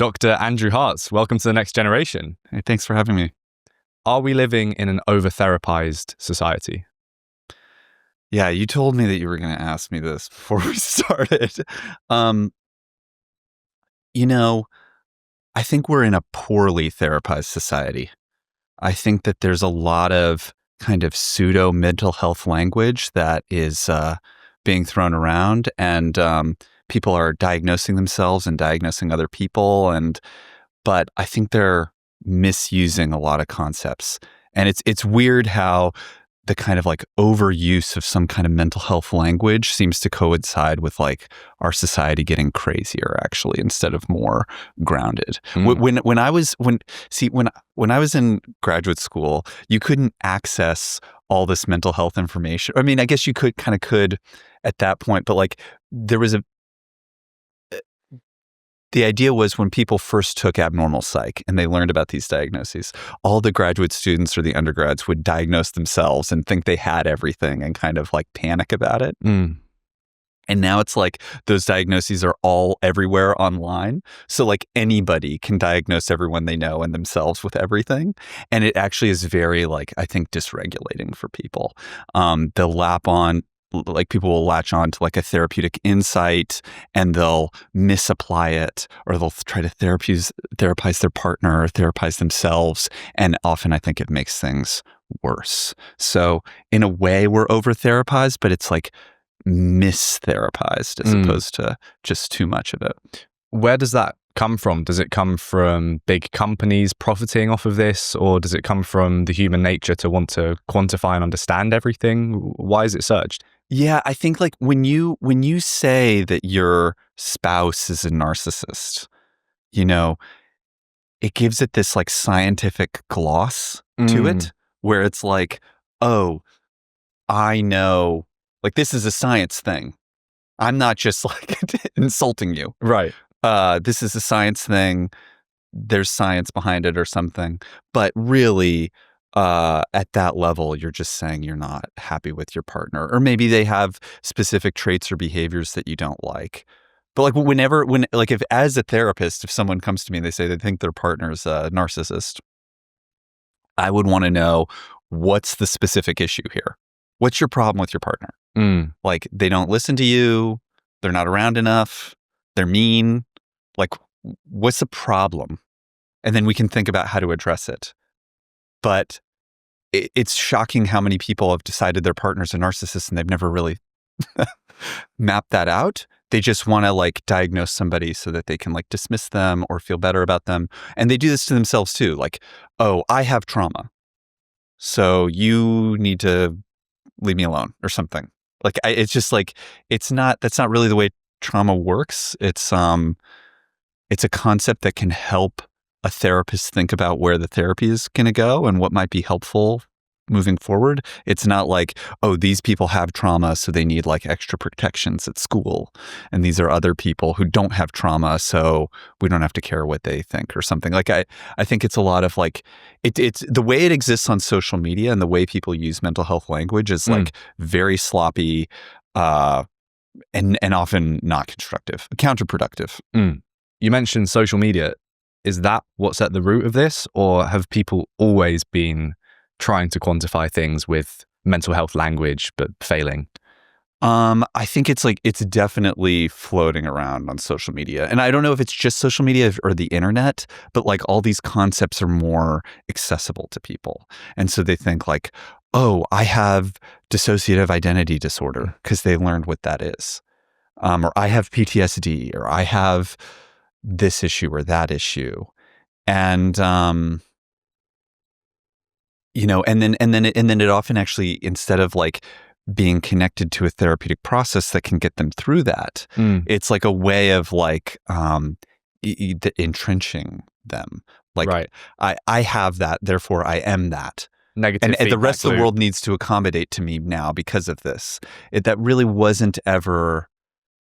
Dr. Andrew Hartz, welcome to The Next Generation. Hey, thanks for having me. Are we living in an over-therapized society? Yeah, you told me that you were going to ask me this before we started. I think we're in a poorly therapized society. I think that there's a lot of kind of pseudo mental health language that is being thrown around, and people are diagnosing themselves and diagnosing other people, but I think they're misusing a lot of concepts. And it's weird how the kind of like overuse of some kind of mental health language seems to coincide with like our society getting crazier, actually, instead of more grounded. When I was in graduate school, you couldn't access all this mental health information. I mean, I guess you could at that point, but like there was the idea was when people first took abnormal psych and they learned about these diagnoses, all the graduate students or the undergrads would diagnose themselves and think they had everything and kind of like panic about it. And now it's like those diagnoses are all everywhere online. So like anybody can diagnose everyone they know and themselves with everything. And it actually is very like, I think, dysregulating for people. People will latch on to like a therapeutic insight and they'll misapply it, or they'll try to therapize their partner or therapize themselves. And often I think it makes things worse. So in a way we're over-therapized, but it's like mis-therapized as opposed to just too much of it. Where does that come from? Does it come from big companies profiting off of this, or does it come from the human nature to want to quantify and understand everything? Why is it surged? Yeah, I think like when you say that your spouse is a narcissist, it gives it this like scientific gloss to it, where it's like, oh, I know, like this is a science thing. I'm not just like insulting you. Right. This is a science thing. There's science behind it or something. But really, at that level, you're just saying you're not happy with your partner, or maybe they have specific traits or behaviors that you don't like. But like if as a therapist, if someone comes to me and they say they think their partner's a narcissist, I would want to know, what's the specific issue here? What's your problem with your partner? Like they don't listen to you. They're not around enough. They're mean. Like, what's the problem? And then we can think about how to address it. But it's shocking how many people have decided their partner's a narcissist and they've never really mapped that out. They just want to like diagnose somebody so that they can like dismiss them or feel better about them. And they do this to themselves too. Like, oh, I have trauma, so you need to leave me alone or something. Like, it's just like, that's not really the way trauma works. It's a concept that can help a therapist think about where the therapy is going to go and what might be helpful moving forward. It's not like, oh, these people have trauma, so they need like extra protections at school. And these are other people who don't have trauma, so we don't have to care what they think or something. Like, I think it's a lot of like, it's the way it exists on social media and the way people use mental health language is like very sloppy, and often not constructive, counterproductive. You mentioned social media. Is that what's at the root of this, or have people always been trying to quantify things with mental health language but failing? I think it's definitely floating around on social media. And I don't know if it's just social media or the internet, but like all these concepts are more accessible to people. And so they think like, oh, I have dissociative identity disorder because they learned what that is. Or I have PTSD, or I have this issue or that issue. And, and then it often actually, instead of like being connected to a therapeutic process that can get them through that, it's like a way of like, entrenching them. Like, right. I have that, therefore I am that. Negative and the rest of the world needs to accommodate to me now because of this. That really wasn't ever.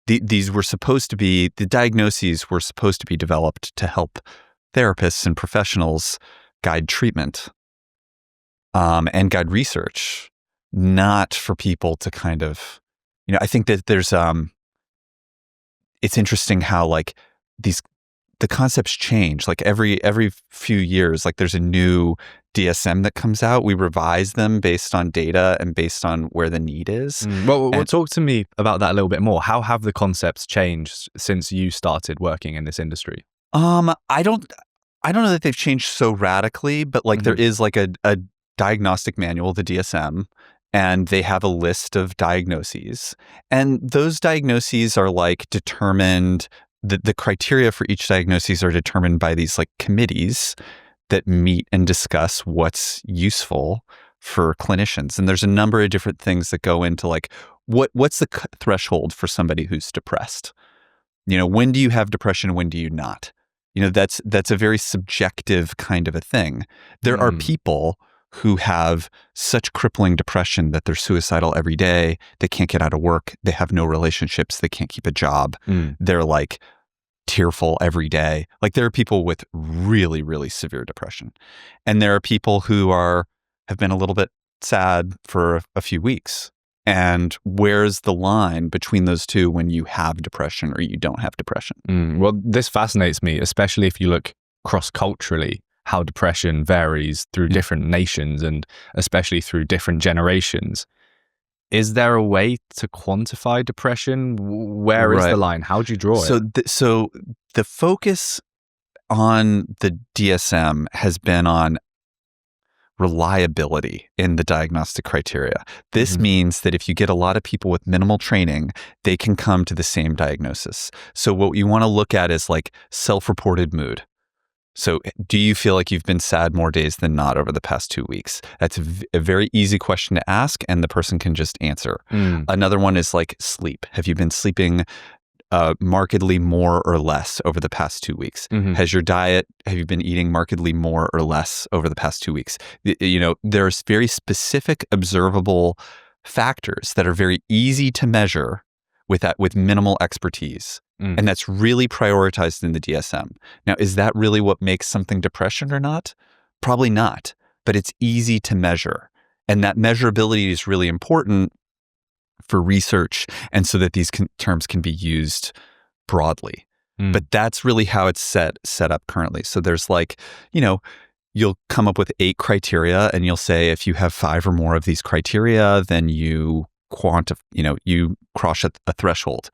These were supposed to be, the diagnoses were supposed to be developed to help therapists and professionals guide treatment and guide research, not for people to kind of, I think that there's, it's interesting how like the the concepts change. Like every few years, like there's a new DSM that comes out. We revise them based on data and based on where the need is. Well, talk to me about that a little bit more. How have the concepts changed since you started working in this industry? I don't know that they've changed so radically, but like there is like a diagnostic manual, the DSM, and they have a list of diagnoses. And those diagnoses are like determined, the criteria for each diagnosis are determined by these like committees that meet and discuss what's useful for clinicians. And there's a number of different things that go into like, what's the threshold for somebody who's depressed? You know, when do you have depression? When do you not? You know, that's a very subjective kind of a thing. There are people who have such crippling depression that they're suicidal every day. They can't get out of work. They have no relationships. They can't keep a job. They're like tearful every day. Like there are people with really, really severe depression. And there are people who have been a little bit sad for a few weeks. And where's the line between those two when you have depression or you don't have depression? Well, this fascinates me, especially if you look cross-culturally, how depression varies through different nations and especially through different generations. Is there a way to quantify depression? Where is the line? How do you draw it? So the focus on the DSM has been on reliability in the diagnostic criteria. This means that if you get a lot of people with minimal training, they can come to the same diagnosis. So what you want to look at is like self-reported mood. So do you feel like you've been sad more days than not over the past 2 weeks? That's a very easy question to ask, and the person can just answer. Another one is like sleep. Have you been sleeping markedly more or less over the past 2 weeks? Have you been eating markedly more or less over the past 2 weeks? You know, there's very specific observable factors that are very easy to measure with minimal expertise. And that's really prioritized in the DSM. Now, is that really what makes something depression or not? Probably not, but it's easy to measure. And that measurability is really important for research and so that these terms can be used broadly. But that's really how it's set up currently. So there's like, you know, you'll come up with 8 criteria and you'll say if you have 5 or more of these criteria, then you you cross a threshold.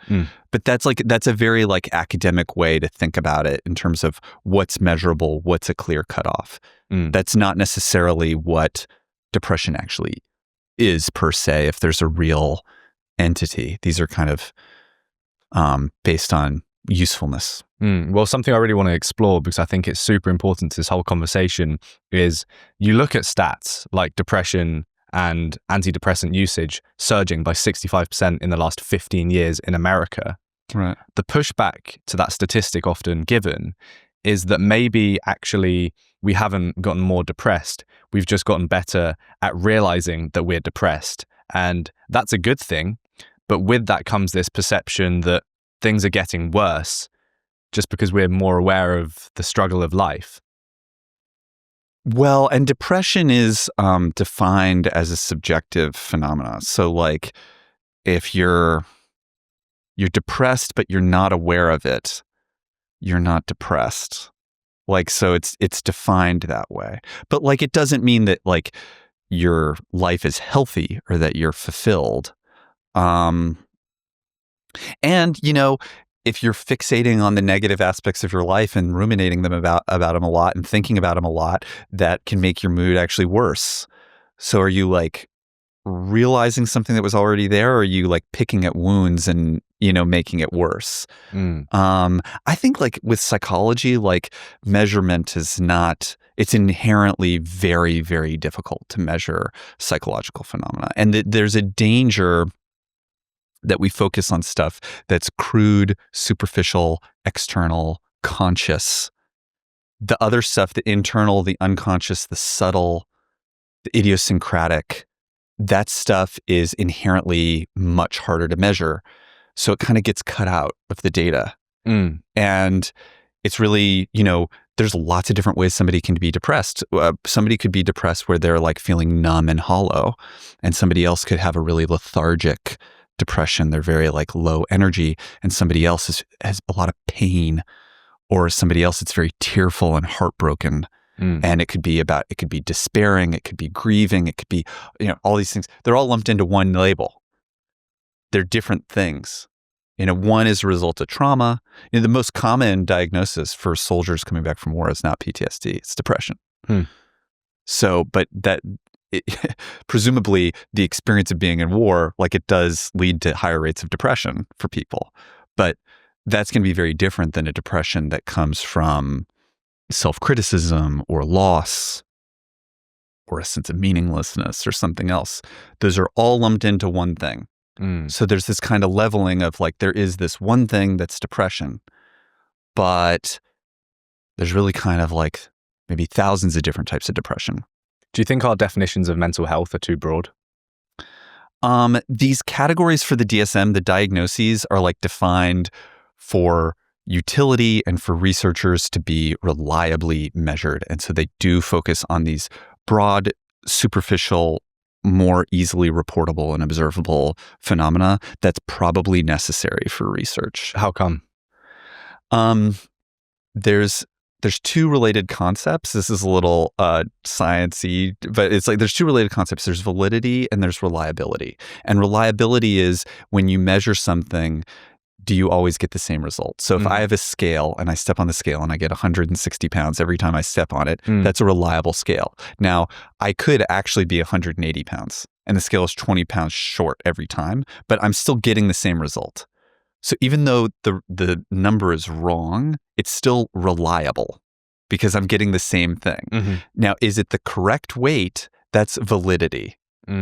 But that's a very like academic way to think about it in terms of what's measurable, what's a clear cutoff. That's not necessarily what depression actually is per se, if there's a real entity. These are kind of based on usefulness. Well, something I really want to explore, because I think it's super important to this whole conversation, is you look at stats like depression and antidepressant usage surging by 65% in the last 15 years in America. Right. The pushback to that statistic often given is that maybe actually we haven't gotten more depressed. We've just gotten better at realizing that we're depressed. And that's a good thing. But with that comes this perception that things are getting worse just because we're more aware of the struggle of life. Well, and depression is defined as a subjective phenomenon. So like if you're depressed, but you're not aware of it, you're not depressed. Like, so it's defined that way. But like, it doesn't mean that like your life is healthy or that you're fulfilled. And, you know, if you're fixating on the negative aspects of your life and ruminating about them a lot and thinking about them a lot, that can make your mood actually worse. So are you like realizing something that was already there, or are you like picking at wounds and, you know, making it worse? I think like with psychology, like measurement is not, it's inherently very, very difficult to measure psychological phenomena. And there's a danger that we focus on stuff that's crude, superficial, external, conscious. The other stuff, the internal, the unconscious, the subtle, the idiosyncratic, that stuff is inherently much harder to measure. So it kind of gets cut out of the data. And it's really, you know, there's lots of different ways somebody can be depressed. Somebody could be depressed where they're like feeling numb and hollow, and somebody else could have a really lethargic depression. They're very like low energy, and somebody else has a lot of pain Or somebody else, it's very tearful and heartbroken. And it could be despairing, it could be grieving, it could be, all these things. They're all lumped into one label. They're different things. One is a result of trauma. The most common diagnosis for soldiers coming back from war is not PTSD, it's depression. So, but presumably the experience of being in war, like it does lead to higher rates of depression for people. But that's going to be very different than a depression that comes from self-criticism or loss or a sense of meaninglessness or something else. Those are all lumped into one thing. So there's this kind of leveling of like, there is this one thing that's depression, but there's really kind of like maybe thousands of different types of depression. Do you think our definitions of mental health are too broad? These categories for the DSM, the diagnoses, are like defined for utility and for researchers to be reliably measured. And so they do focus on these broad, superficial, more easily reportable and observable phenomena that's probably necessary for research. How come? There's two related concepts. This is a little science-y, but it's like there's two related concepts. There's validity and there's reliability. And reliability is when you measure something, do you always get the same result? So if I have a scale and I step on the scale and I get 160 pounds every time I step on it, that's a reliable scale. Now, I could actually be 180 pounds and the scale is 20 pounds short every time, but I'm still getting the same result. So even though the number is wrong, it's still reliable because I'm getting the same thing. Now, is it the correct weight? That's validity.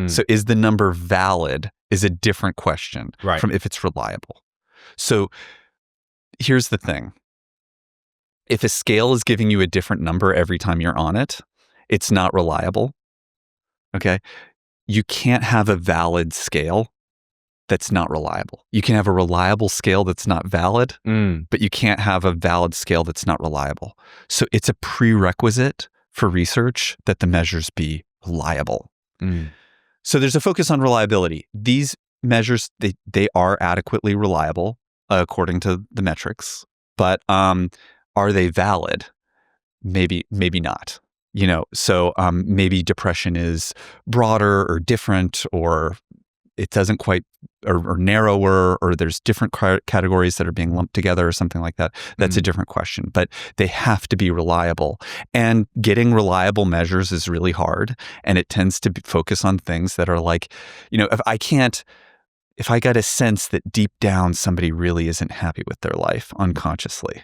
So is the number valid is a different question from if it's reliable. So here's the thing. If a scale is giving you a different number every time you're on it, it's not reliable. Okay? You can't have a valid scale that's not reliable. You can have a reliable scale that's not valid, but you can't have a valid scale that's not reliable. So it's a prerequisite for research that the measures be reliable. So there's a focus on reliability. These measures, they are adequately reliable according to the metrics, but are they valid? Maybe not. So maybe depression is broader or different, or it doesn't quite, or narrower, or there's different categories that are being lumped together or something like that. That's a different question, but they have to be reliable. And getting reliable measures is really hard. And it tends to focus on things that are like, if I got a sense that deep down somebody really isn't happy with their life unconsciously,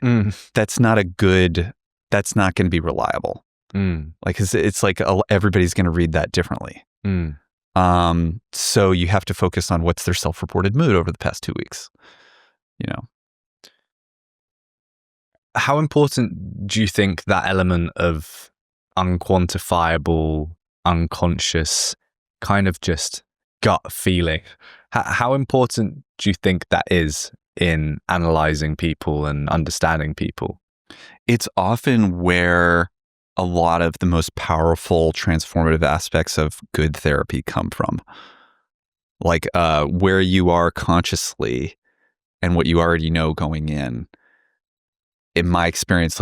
that's not going to be reliable. Like, it's like everybody's going to read that differently. So you have to focus on what's their self-reported mood over the past 2 weeks. How important do you think that element of unquantifiable, unconscious, kind of just gut feeling, how important do you think that is in analyzing people and understanding people? It's often where a lot of the most powerful transformative aspects of good therapy come from. Like where you are consciously and what you already know going in my experience,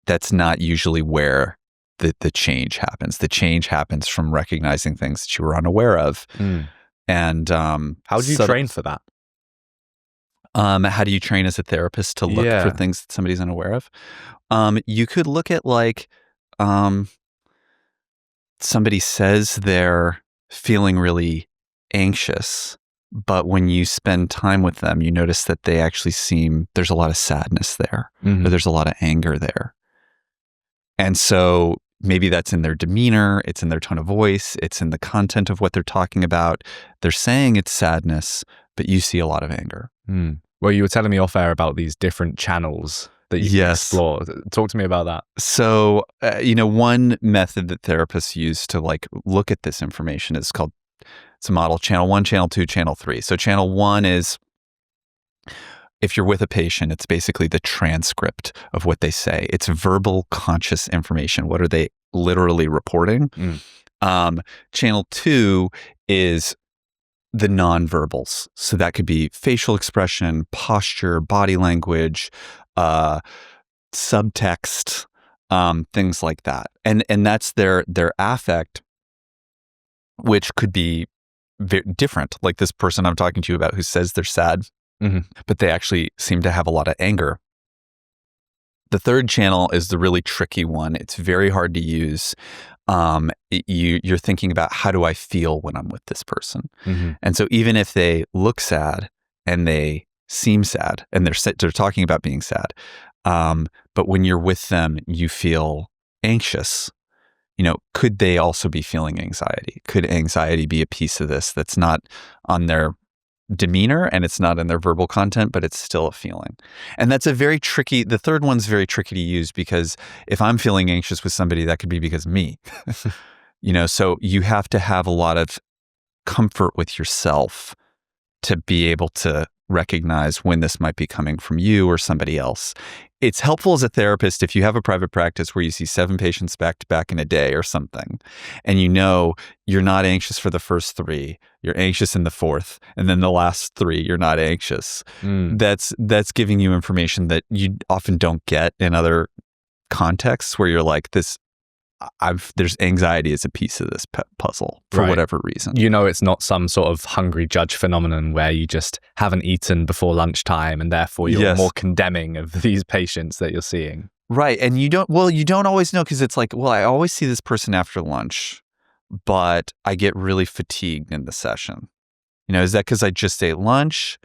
that's not usually where the change happens. The change happens from recognizing things that you were unaware of. And how do you train for that? How do you train as a therapist to look for things that somebody's unaware of? You could look at somebody says they're feeling really anxious, but when you spend time with them, you notice that they actually there's a lot of sadness there, or there's a lot of anger there. And so maybe that's in their demeanor, it's in their tone of voice, it's in the content of what they're talking about. They're saying it's sadness, but you see a lot of anger. Well, you were telling me off air about these different channels that you can explore. Talk to me about that. So, one method that therapists use to look at this information is called, it's a model, channel 1, channel 2, channel 3. So channel 1 is, if you're with a patient, it's basically the transcript of what they say. It's verbal conscious information. What are they literally reporting? Channel 2 is the nonverbals. So that could be facial expression, posture, body language, subtext, things like that. And that's their affect, which could be very different. Like this person I'm talking to you about who says they're sad, but they actually seem to have a lot of anger. The third channel is the really tricky one. It's very hard to use. You're thinking about, how do I feel when I'm with this person? And so even if they look sad and they seem sad and they're talking about being sad, but when you're with them, you feel anxious. Could they also be feeling anxiety? Could anxiety be a piece of this that's not on their demeanor and it's not in their verbal content, but it's still a feeling? And that's the third one's very tricky to use, because if I'm feeling anxious with somebody, that could be because of me. So you have to have a lot of comfort with yourself to be able to recognize when this might be coming from you or somebody else. It's helpful as a therapist if you have a private practice where you see 7 patients back to back in a day or something, and you're not anxious for the first 3, you're anxious in the 4th, and then the last 3 you're not anxious. That's giving you information that you often don't get in other contexts where you're like, there's anxiety as a piece of this puzzle for whatever reason. It's not some sort of hungry judge phenomenon where you just haven't eaten before lunchtime and therefore you're more condemning of these patients that you're seeing. Right. And you don't always know, because it's like, well, I always see this person after lunch, but I get really fatigued in the session. Is that because I just ate lunch?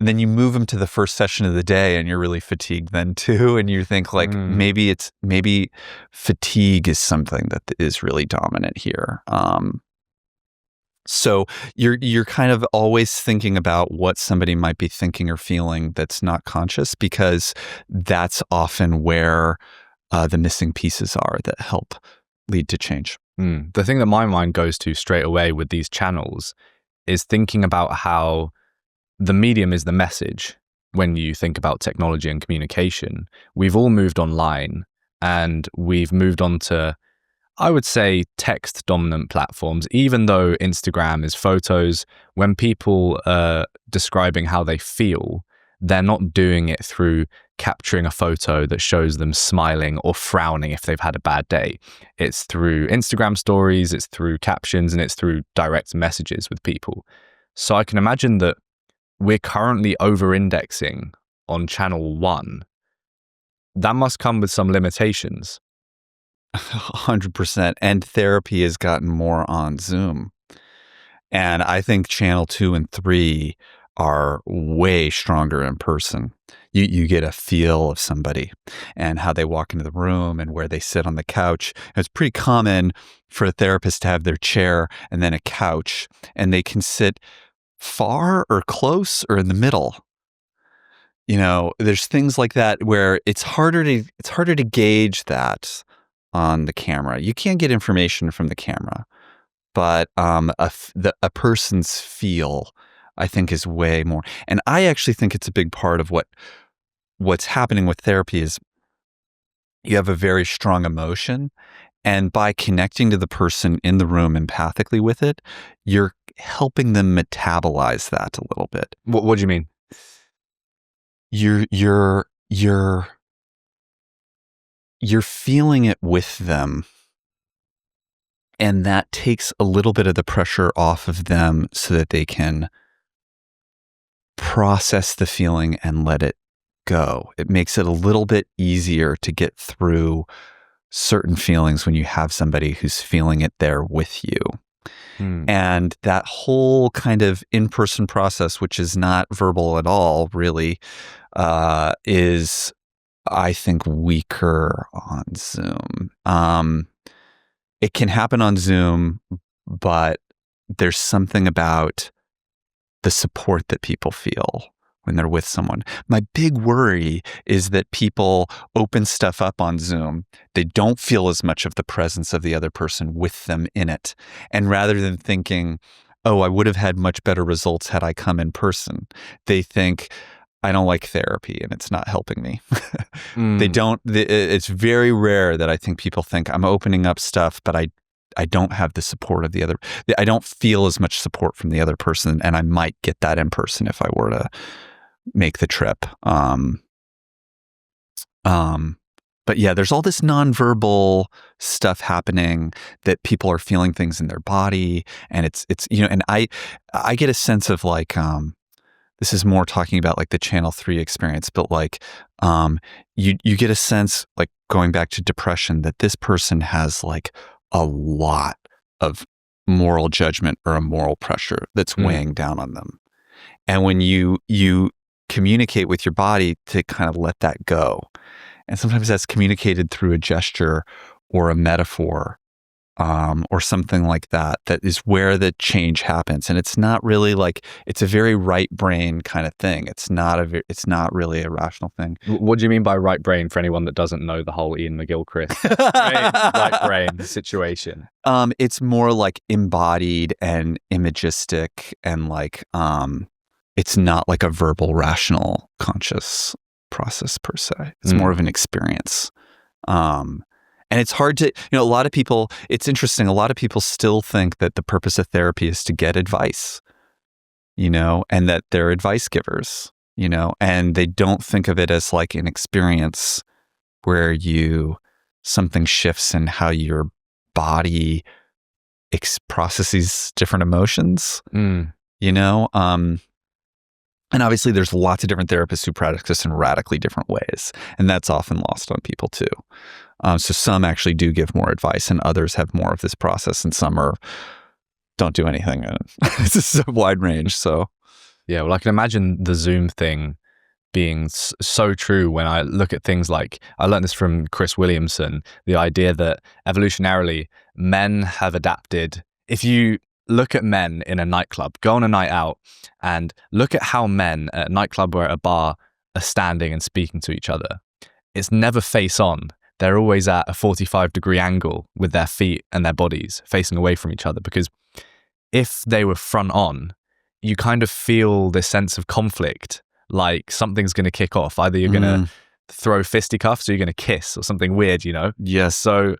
And then you move them to the first session of the day and you're really fatigued then too. And you think like, maybe fatigue is something that is really dominant here. So you're kind of always thinking about what somebody might be thinking or feeling that's not conscious, because that's often where the missing pieces are that help lead to change. The thing that my mind goes to straight away with these channels is thinking about how the medium is the message. When you think about technology and communication, we've all moved online and we've moved on to, I would say, text dominant platforms. Even though Instagram is photos, when people are describing how they feel, they're not doing it through capturing a photo that shows them smiling or frowning if they've had a bad day. It's through Instagram stories, it's through captions, and it's through direct messages with people. So I can imagine that we're currently over-indexing on channel 1. That must come with some limitations. 100%. And therapy has gotten more on Zoom. And I think channel 2 and 3 are way stronger in person. You get a feel of somebody and how they walk into the room and where they sit on the couch. It's pretty common for a therapist to have their chair and then a couch, and they can sit far or close or in the middle. There's things like that where it's harder to gauge that on the camera. You can get information from the camera, but a person's feel, I think, is way more. And I actually think it's a big part of what's happening with therapy is you have a very strong emotion, and by connecting to the person in the room empathically with it, you're helping them metabolize that a little bit. What do you mean? You're feeling it with them, and that takes a little bit of the pressure off of them so that they can process the feeling and let it go. It makes it a little bit easier to get through certain feelings when you have somebody who's feeling it there with you. And that whole kind of in-person process, which is not verbal at all, really, is, I think, weaker on Zoom. It can happen on Zoom, but there's something about the support that people feel when they're with someone. My big worry is that people open stuff up on Zoom. They don't feel as much of the presence of the other person with them in it. And rather than thinking, oh, I would have had much better results had I come in person, they think, I don't like therapy and it's not helping me. It's very rare that I think people think I'm opening up stuff, but I don't have the support of the other. I don't feel as much support from the other person, and I might get that in person if I were to make the trip. But yeah, there's all this nonverbal stuff happening that people are feeling things in their body, and it's and I get a sense of like this is more talking about like the channel 3 experience, but like you get a sense, like going back to depression, that this person has like a lot of moral judgment or a moral pressure that's weighing down on them. And when you communicate with your body to kind of let that go, and sometimes that's communicated through a gesture or a metaphor or something like that, that is where the change happens. And it's not really like, it's a very right brain kind of thing. It's not really a rational thing. What do you mean by right brain, for anyone that doesn't know the whole Ian McGilchrist right brain situation? It's more like embodied and imagistic, and like it's not like a verbal, rational, conscious process per se. It's more of an experience. And it's hard to, a lot of people, it's interesting, a lot of people still think that the purpose of therapy is to get advice, and that they're advice givers, and they don't think of it as like an experience where something shifts in how your body processes different emotions, and obviously there's lots of different therapists who practice this in radically different ways, and that's often lost on people too. So some actually do give more advice, and others have more of this process, and some don't do anything. It's just a wide range. So yeah, well, I can imagine the Zoom thing being so true when I look at things like, I learned this from Chris Williamson, the idea that evolutionarily men have adapted. If you look at men in a nightclub, go on a night out and look at how men at a nightclub or at a bar are standing and speaking to each other. It's never face on. They're always at a 45-degree angle with their feet and their bodies facing away from each other, because if they were front on, you kind of feel this sense of conflict, like something's going to kick off. Either you're going to throw fisticuffs or you're going to kiss or something weird, Yes. So,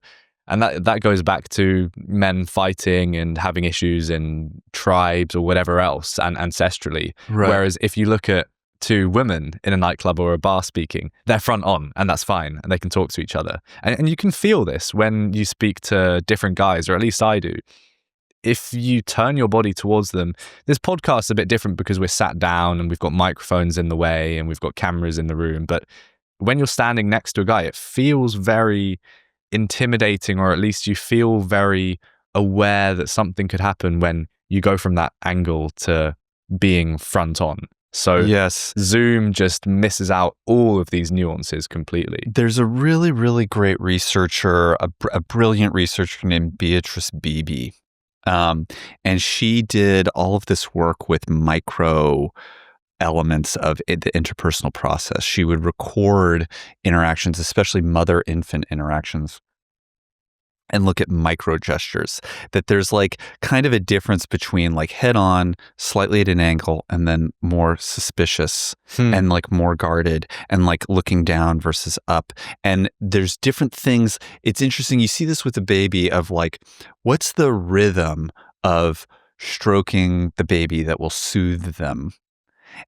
and that goes back to men fighting and having issues in tribes or whatever else, and ancestrally. Right. Whereas if you look at two women in a nightclub or a bar speaking, they're front on, and that's fine, and they can talk to each other. And you can feel this when you speak to different guys, or at least I do. If you turn your body towards them, this podcast's a bit different because we're sat down and we've got microphones in the way and we've got cameras in the room. But when you're standing next to a guy, it feels very intimidating, or at least you feel very aware that something could happen when you go from that angle to being front on. So yes, Zoom just misses out all of these nuances completely. There's a really, really great researcher, a brilliant researcher named Beatrice Beebe. And she did all of this work with micro elements of the interpersonal process. She would record interactions, especially mother-infant interactions, and look at micro gestures, that there's like kind of a difference between like head on, slightly at an angle, and then more suspicious and like more guarded, and like looking down versus up. And there's different things. It's interesting. You see this with the baby, of like, what's the rhythm of stroking the baby that will soothe them?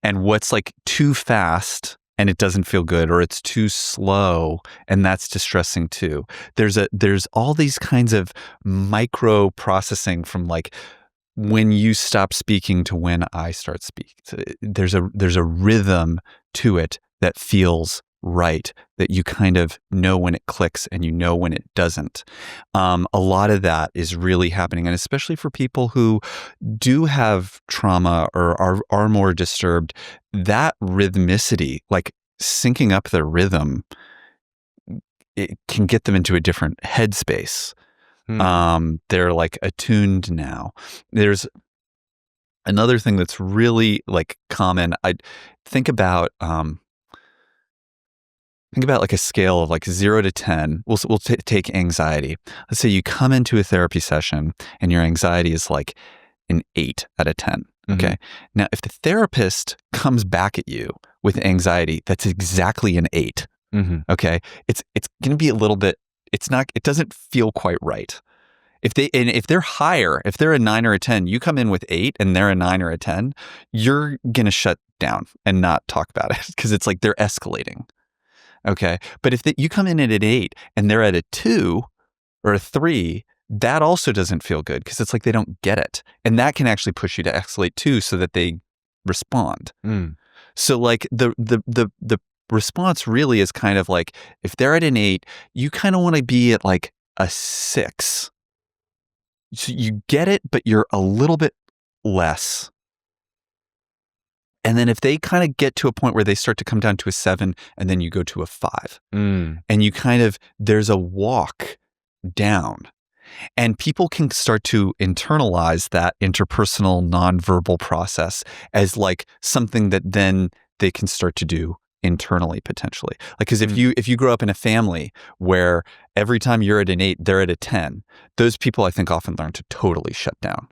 And what's like too fast and it doesn't feel good, or it's too slow and that's distressing too. There's all these kinds of micro processing from like when you stop speaking to when I start speaking. So there's a rhythm to it that feels right, that you kind of know when it clicks and you know when it doesn't. A lot of that is really happening, and especially for people who do have trauma or are more disturbed, that rhythmicity, like syncing up their rhythm, it can get them into a different headspace. They're like attuned now. There's another thing that's really like common. I think about like a scale of like 0 to 10. We'll take anxiety. Let's say you come into a therapy session and your anxiety is like an 8 out of 10. Okay. Mm-hmm. Now, if the therapist comes back at you with anxiety that's exactly an 8, okay, it's going to be a little bit. It doesn't feel quite right. If they're higher, if they're a 9 or a 10, you come in with 8 and they're a 9 or a 10, you're going to shut down and not talk about it, because it's like they're escalating. Okay. But if you come in at an 8 and they're at a 2 or a 3, that also doesn't feel good because it's like they don't get it. And that can actually push you to escalate too so that they respond. So like the response really is kind of like, if they're at an 8, you kind of want to be at like a 6. So you get it, but you're a little bit less. And then if they kind of get to a point where they start to come down to a 7, and then you go to a 5, and you kind of, there's a walk down. And people can start to internalize that interpersonal nonverbal process as like something that then they can start to do internally potentially. Like, because if you grow up in a family where every time you're at an 8, they're at a 10, those people I think often learn to totally shut down.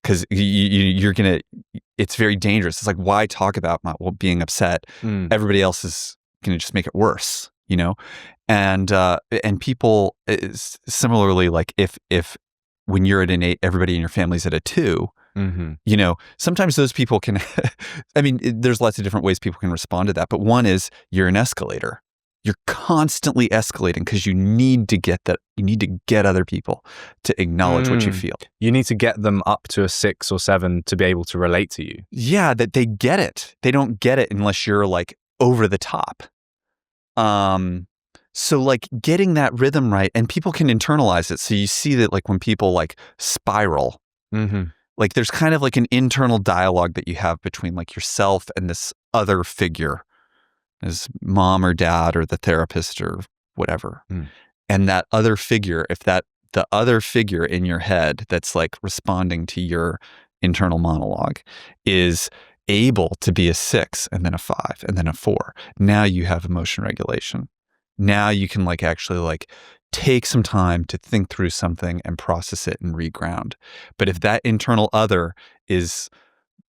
Because you're going to, it's very dangerous. It's like, why talk about being upset? Everybody else is going to just make it worse, you know? And people similarly, like if when you're at an 8, everybody in your family's at a 2, you know, sometimes those people can, I mean, there's lots of different ways people can respond to that. But one is you're an escalator. You're constantly escalating because you need to get that. You need to get other people to acknowledge what you feel. You need to get them up to a 6 or 7 to be able to relate to you. Yeah, that they get it. They don't get it unless you're like over the top. So like getting that rhythm right, and people can internalize it. So you see that like when people like spiral, like there's kind of like an internal dialogue that you have between like yourself and this other figure, as mom or dad or the therapist or whatever. And that other figure, if the other figure in your head that's like responding to your internal monologue is able to be a 6 and then a 5 and then a 4, now you have emotion regulation. Now you can like actually like take some time to think through something and process it and reground. But if that internal other is,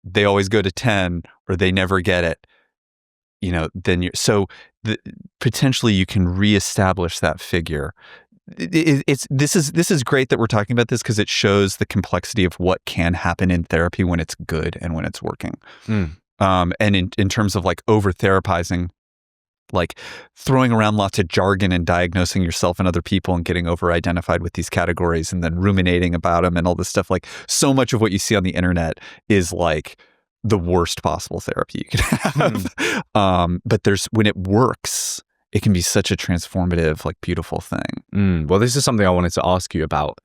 they always go to 10 or they never get it, you know, then potentially you can reestablish that figure. This is great that we're talking about this because it shows the complexity of what can happen in therapy when it's good and when it's working. And in terms of like over-therapizing, like throwing around lots of jargon and diagnosing yourself and other people and getting over-identified with these categories and then ruminating about them and all this stuff. Like so much of what you see on the internet is like the worst possible therapy you could have. But when it works, it can be such a transformative, like beautiful thing. Well, this is something I wanted to ask you about,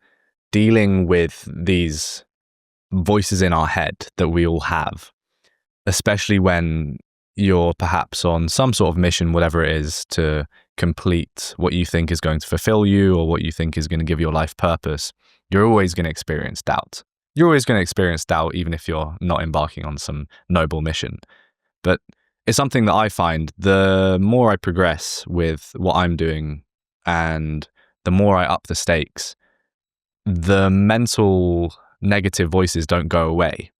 dealing with these voices in our head that we all have, especially when you're perhaps on some sort of mission, whatever it is, to complete what you think is going to fulfill you or what you think is going to give your life purpose. You're always going to experience doubt. You're always going to experience doubt, even if you're not embarking on some noble mission. But it's something that I find the more I progress with what I'm doing and the more I up the stakes, the mental negative voices don't go away.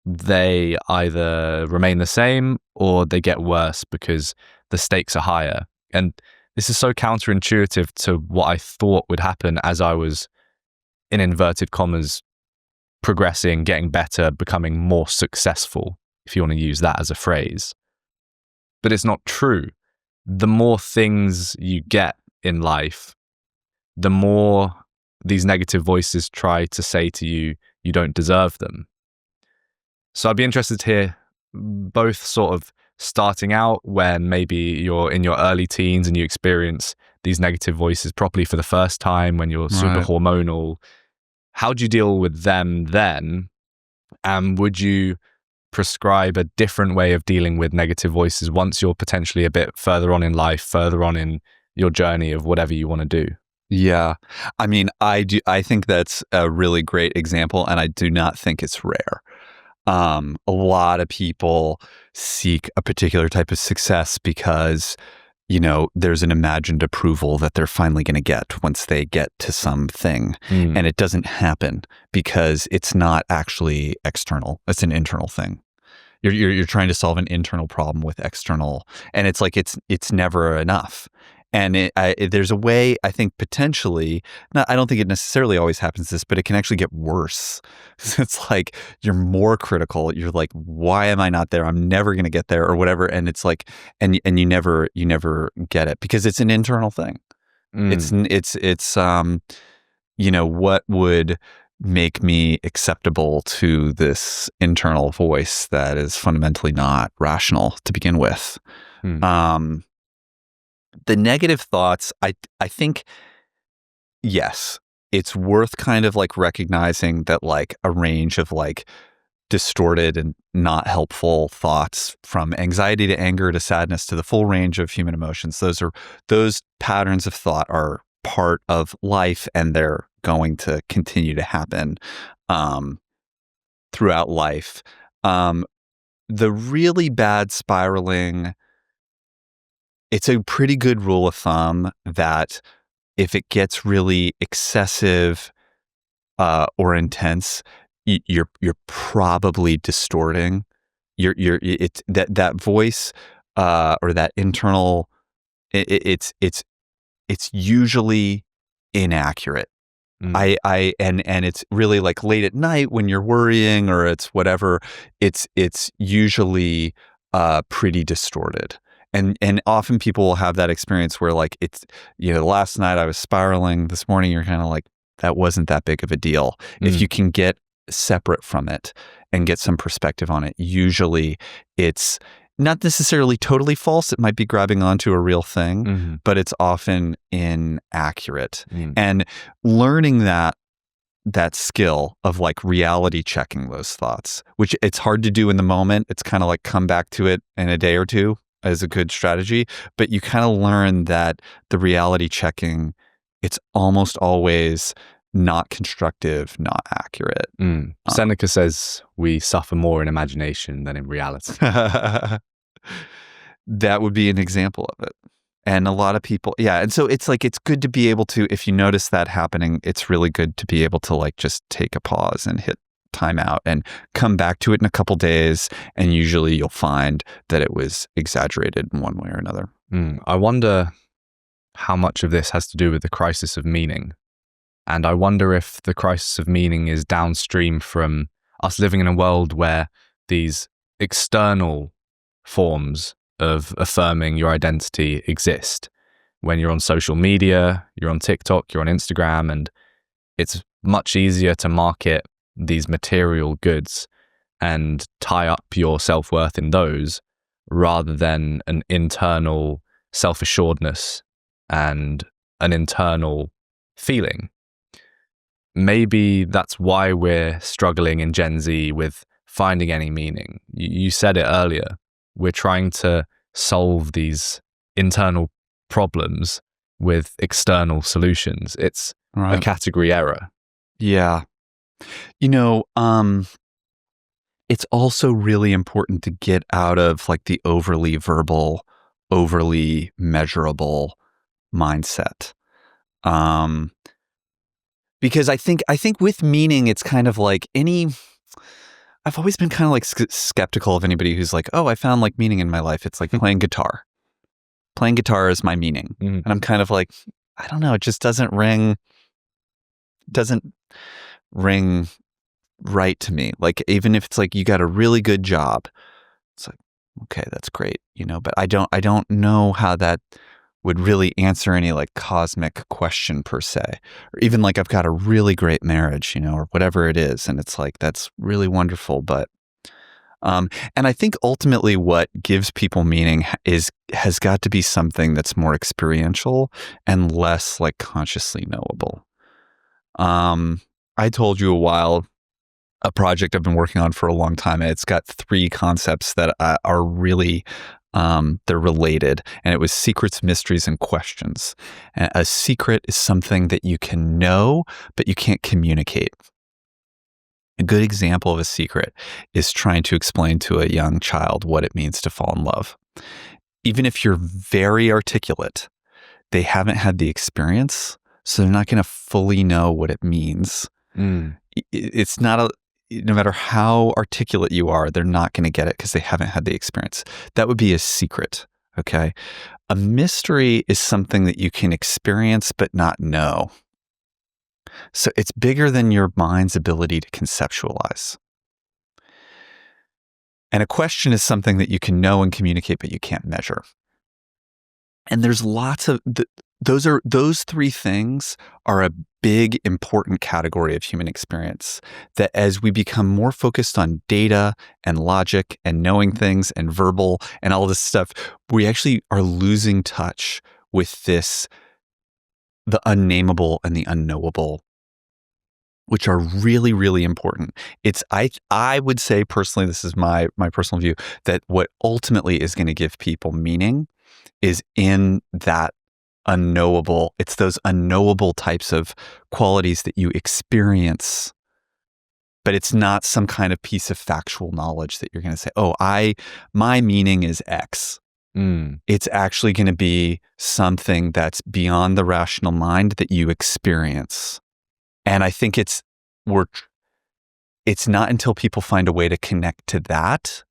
They either remain the same or they get worse because the stakes are higher. And this is so counterintuitive to what I thought would happen as I was, in inverted commas, progressing, getting better, becoming more successful, if you want to use that as a phrase. But it's not true. The more things you get in life, the more these negative voices try to say to you, you don't deserve them. So I'd be interested to hear both sort of starting out when maybe you're in your early teens and you experience these negative voices properly for the first time when you're super hormonal. How do you deal with them then? And would you prescribe a different way of dealing with negative voices once you're potentially a bit further on in life, further on in your journey of whatever you want to do? Yeah. I mean, I think that's a really great example, and I do not think it's rare. A lot of people seek a particular type of success because, you know, there's an imagined approval that they're finally going to get once they get to something. And it doesn't happen because it's not actually external. It's an internal thing. You're trying to solve an internal problem with external, and it's like it's never enough. And there's a way, I think, potentially, I don't think it necessarily always happens this, but it can actually get worse. It's like you're more critical. You're like, why am I not there? I'm never going to get there or whatever. And it's like, and you never get it because it's an internal thing. It's what would make me acceptable to this internal voice that is fundamentally not rational to begin with. The negative thoughts, I think, yes, it's worth kind of like recognizing that like a range of like distorted and not helpful thoughts, from anxiety to anger to sadness to the full range of human emotions, those patterns of thought are part of life, and they're going to continue to happen throughout life. The really bad spiraling, it's a pretty good rule of thumb that if it gets really excessive or intense, you're probably distorting that voice or that internal. It's usually inaccurate. And it's really like late at night when you're worrying or it's whatever. It's usually pretty distorted. And often people will have that experience where like it's, last night I was spiraling, this morning you're kind of like, that wasn't that big of a deal. If you can get separate from it and get some perspective on it, usually it's not necessarily totally false. It might be grabbing onto a real thing, but it's often inaccurate. And learning that skill of like reality checking those thoughts, which it's hard to do in the moment. It's kind of like come back to it in a day or two as a good strategy, but you kind of learn that the reality checking, it's almost always not constructive, not accurate. Seneca says we suffer more in imagination than in reality. That would be an example of it. And a lot of people, and so it's like, it's good to be able to, if you notice that happening, it's really good to be able to like just take a pause and hit time out and come back to it in a couple days, and usually you'll find that it was exaggerated in one way or another. I wonder how much of this has to do with the crisis of meaning. And I wonder if the crisis of meaning is downstream from us living in a world where these external forms of affirming your identity exist. When you're on social media, you're on TikTok, you're on Instagram, and it's much easier to market these material goods and tie up your self-worth in those rather than an internal self-assuredness and an internal feeling. Maybe that's why we're struggling in Gen Z with finding any meaning. You said it earlier. We're trying to solve these internal problems with external solutions. It's a category error. Yeah. It's also really important to get out of like the overly verbal, overly measurable mindset. Because I think with meaning, it's kind of like I've always been kind of like skeptical of anybody who's like, oh, I found like meaning in my life. It's like playing guitar. Playing guitar is my meaning. And I'm kind of like, I don't know. It just doesn't ring right to me. Like, even if it's like you got a really good job, it's like, okay, that's great, but I don't know how that would really answer any like cosmic question per se. Or even like I've got a really great marriage, or whatever it is, and it's like that's really wonderful, but and I think ultimately what gives people meaning has got to be something that's more experiential and less like consciously knowable. I told you a project I've been working on for a long time, and it's got 3 concepts that are really they're related, and it was secrets, mysteries, and questions. And a secret is something that you can know, but you can't communicate. A good example of a secret is trying to explain to a young child what it means to fall in love. Even if you're very articulate, they haven't had the experience, so they're not going to fully know what it means. It's not no matter how articulate you are, they're not going to get it because they haven't had the experience. That would be a secret, okay? A mystery is something that you can experience but not know. So it's bigger than your mind's ability to conceptualize. And a question is something that you can know and communicate, but you can't measure. And there's lots of those three things are a big, important category of human experience. That as we become more focused on data and logic and knowing things and verbal and all this stuff, we actually are losing touch with the unnameable and the unknowable, which are really, really important. I would say personally, this is my personal view, that what ultimately is going to give people meaning is in that unknowable. It's those unknowable types of qualities that you experience, but it's not some kind of piece of factual knowledge that you're going to say, oh, my meaning is X. It's actually going to be something that's beyond the rational mind that you experience. And I think it's not until people find a way to connect to that,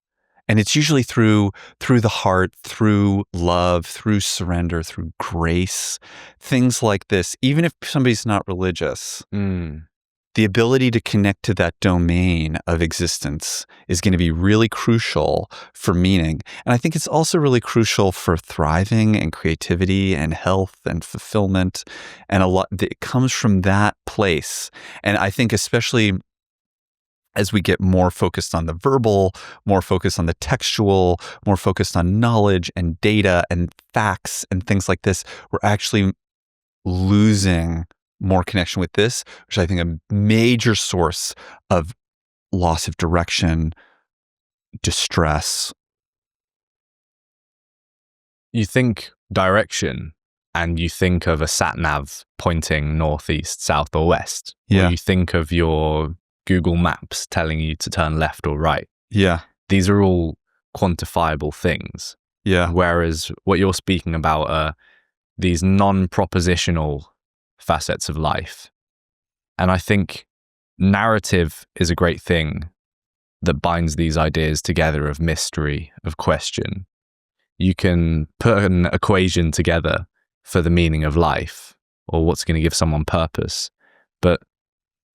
and it's usually through the heart, through love, through surrender, through grace, things like this. Even if somebody's not religious, the ability to connect to that domain of existence is going to be really crucial for meaning. And I think it's also really crucial for thriving and creativity and health and fulfillment. And a lot that comes from that place. And I think especially as we get more focused on the verbal, more focused on the textual, more focused on knowledge and data and facts and things like this, we're actually losing more connection with this, which I think a major source of loss of direction, distress. You think direction and you think of a sat nav pointing northeast, south, or west. Yeah. Or you think of your Google Maps telling you to turn left or right. Yeah. These are all quantifiable things. Yeah. Whereas what you're speaking about are these non-propositional facets of life. And I think narrative is a great thing that binds these ideas together of mystery, of question. You can put an equation together for the meaning of life or what's going to give someone purpose, but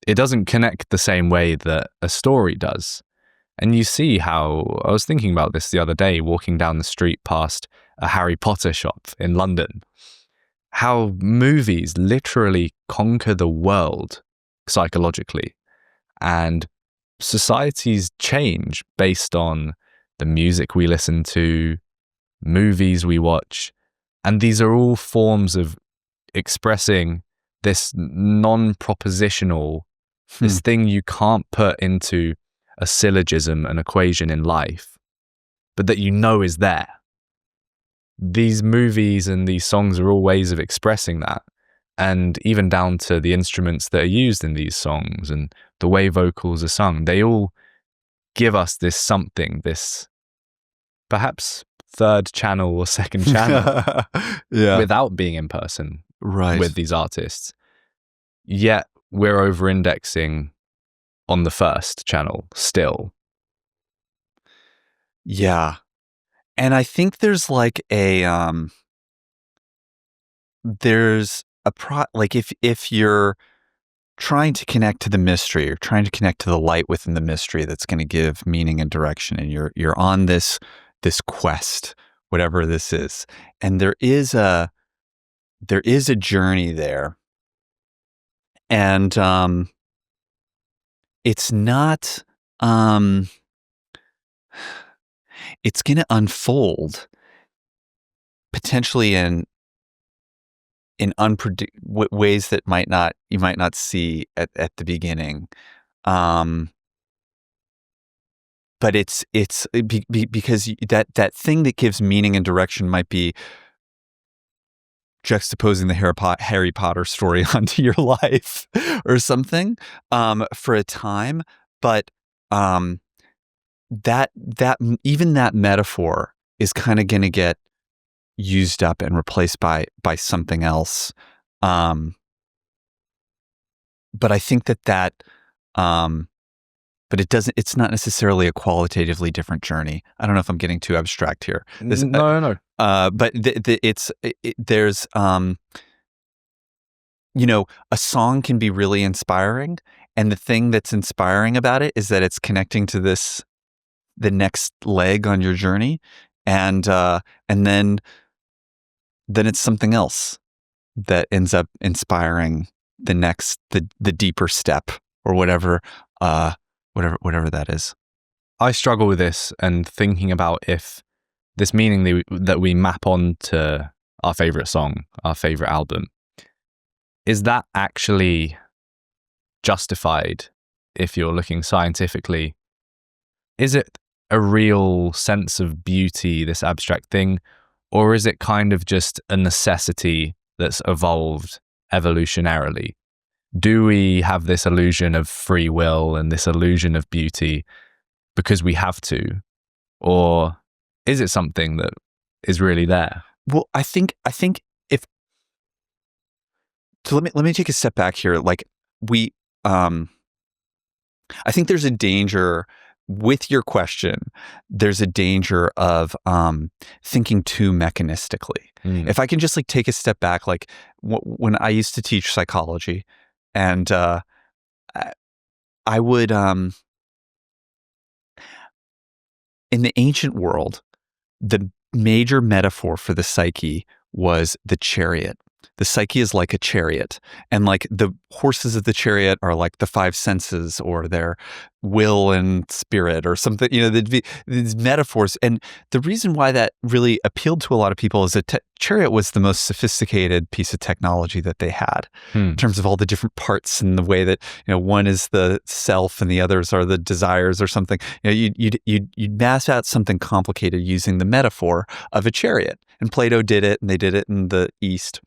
it doesn't connect the same way that a story does. And you see how, I was thinking about this the other day, walking down the street past a Harry Potter shop in London, how movies literally conquer the world psychologically. And societies change based on the music we listen to, movies we watch. And these are all forms of expressing this non-propositional, this thing you can't put into a syllogism, an equation in life, but that you know is there. These movies and these songs are all ways of expressing that. And even down to the instruments that are used in these songs and the way vocals are sung, they all give us this something, this perhaps third channel or second channel without being in person with these artists. Yet we're over-indexing on the first channel still. Yeah. And I think there's like if you're trying to connect to the mystery, you're trying to connect to the light within the mystery that's going to give meaning and direction, and you're on this quest, whatever this is. And there is a journey there. And it's not it's going to unfold potentially in ways that you might not see at the beginning. But it's because that thing that gives meaning and direction might be juxtaposing the Harry Potter story onto your life or something for a time. But that even that metaphor is kind of going to get used up and replaced by something else. But I think that but it's not necessarily a qualitatively different journey. I don't know if I'm getting too abstract here. No. But there's a song can be really inspiring, and the thing that's inspiring about it is that it's connecting to the next leg on your journey, and then it's something else that ends up inspiring the deeper step, or whatever that is. I struggle with this and thinking about if this meaning that we map onto our favorite song, our favorite album, is that actually justified if you're looking scientifically? Is it a real sense of beauty, this abstract thing, or is it kind of just a necessity that's evolved evolutionarily? Do we have this illusion of free will and this illusion of beauty because we have to? Or is it something that is really there? Well, I think if so, let me take a step back here. Like I think there's a danger with your question. There's a danger of thinking too mechanistically. If I can just like take a step back, like when I used to teach psychology, and I would in the ancient world, the major metaphor for the psyche was the chariot. The psyche is like a chariot, and like the horses of the chariot are like the five senses, or their will and spirit, or something. There'd be these metaphors, and the reason why that really appealed to a lot of people is that chariot was the most sophisticated piece of technology that they had in terms of all the different parts, and the way that one is the self and the others are the desires, or something. You'd mass out something complicated using the metaphor of a chariot, and Plato did it, and they did it in the East.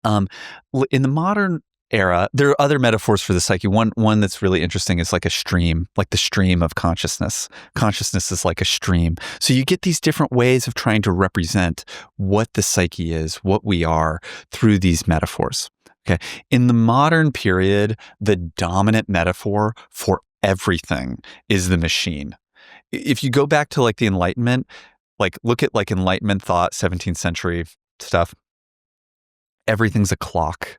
In the modern era, there are other metaphors for the psyche. One that's really interesting is like a stream, like the stream of consciousness. Consciousness is like a stream. So you get these different ways of trying to represent what the psyche is, what we are, through these metaphors. Okay. In the modern period, the dominant metaphor for everything is the machine. If you go back to like the Enlightenment, like look at like Enlightenment thought, 17th century stuff, everything's a clock.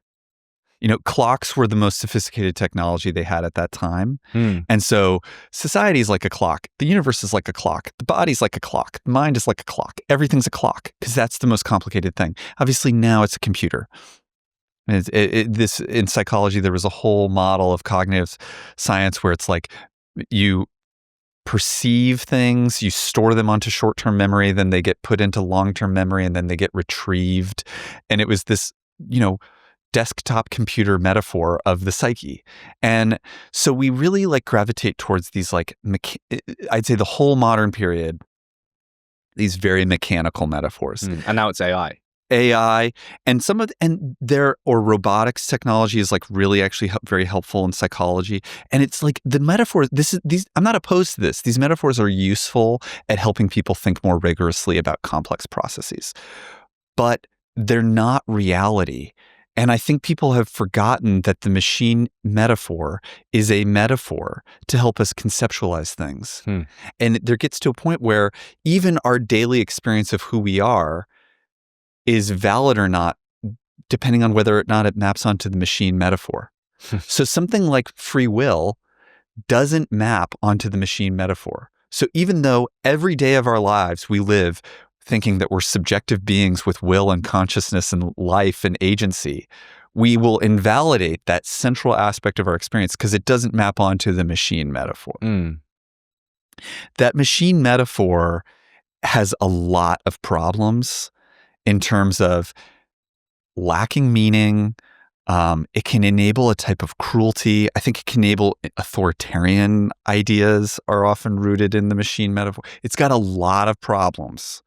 Clocks were the most sophisticated technology they had at that time. And so society is like a clock. The universe is like a clock. The body's like a clock. The mind is like a clock. Everything's a clock, because that's the most complicated thing. Obviously, now it's a computer. And this in psychology, there was a whole model of cognitive science where it's like you perceive things, you store them onto short-term memory, then they get put into long-term memory, and then they get retrieved. And it was this, desktop computer metaphor of the psyche. And so we really like gravitate towards these like, I'd say the whole modern period, these very mechanical metaphors. And now it's AI. And or robotics technology is like really actually very helpful in psychology. And it's like the metaphors, I'm not opposed to this. These metaphors are useful at helping people think more rigorously about complex processes, but they're not reality. And I think people have forgotten that the machine metaphor is a metaphor to help us conceptualize things. And there gets to a point where even our daily experience of who we are is valid or not, depending on whether or not it maps onto the machine metaphor. So something like free will doesn't map onto the machine metaphor. So even though every day of our lives we live thinking that we're subjective beings with will and consciousness and life and agency, we will invalidate that central aspect of our experience because it doesn't map onto the machine metaphor. That machine metaphor has a lot of problems in terms of lacking meaning. It can enable a type of cruelty. I think it can enable authoritarian ideas are often rooted in the machine metaphor. It's got a lot of problems.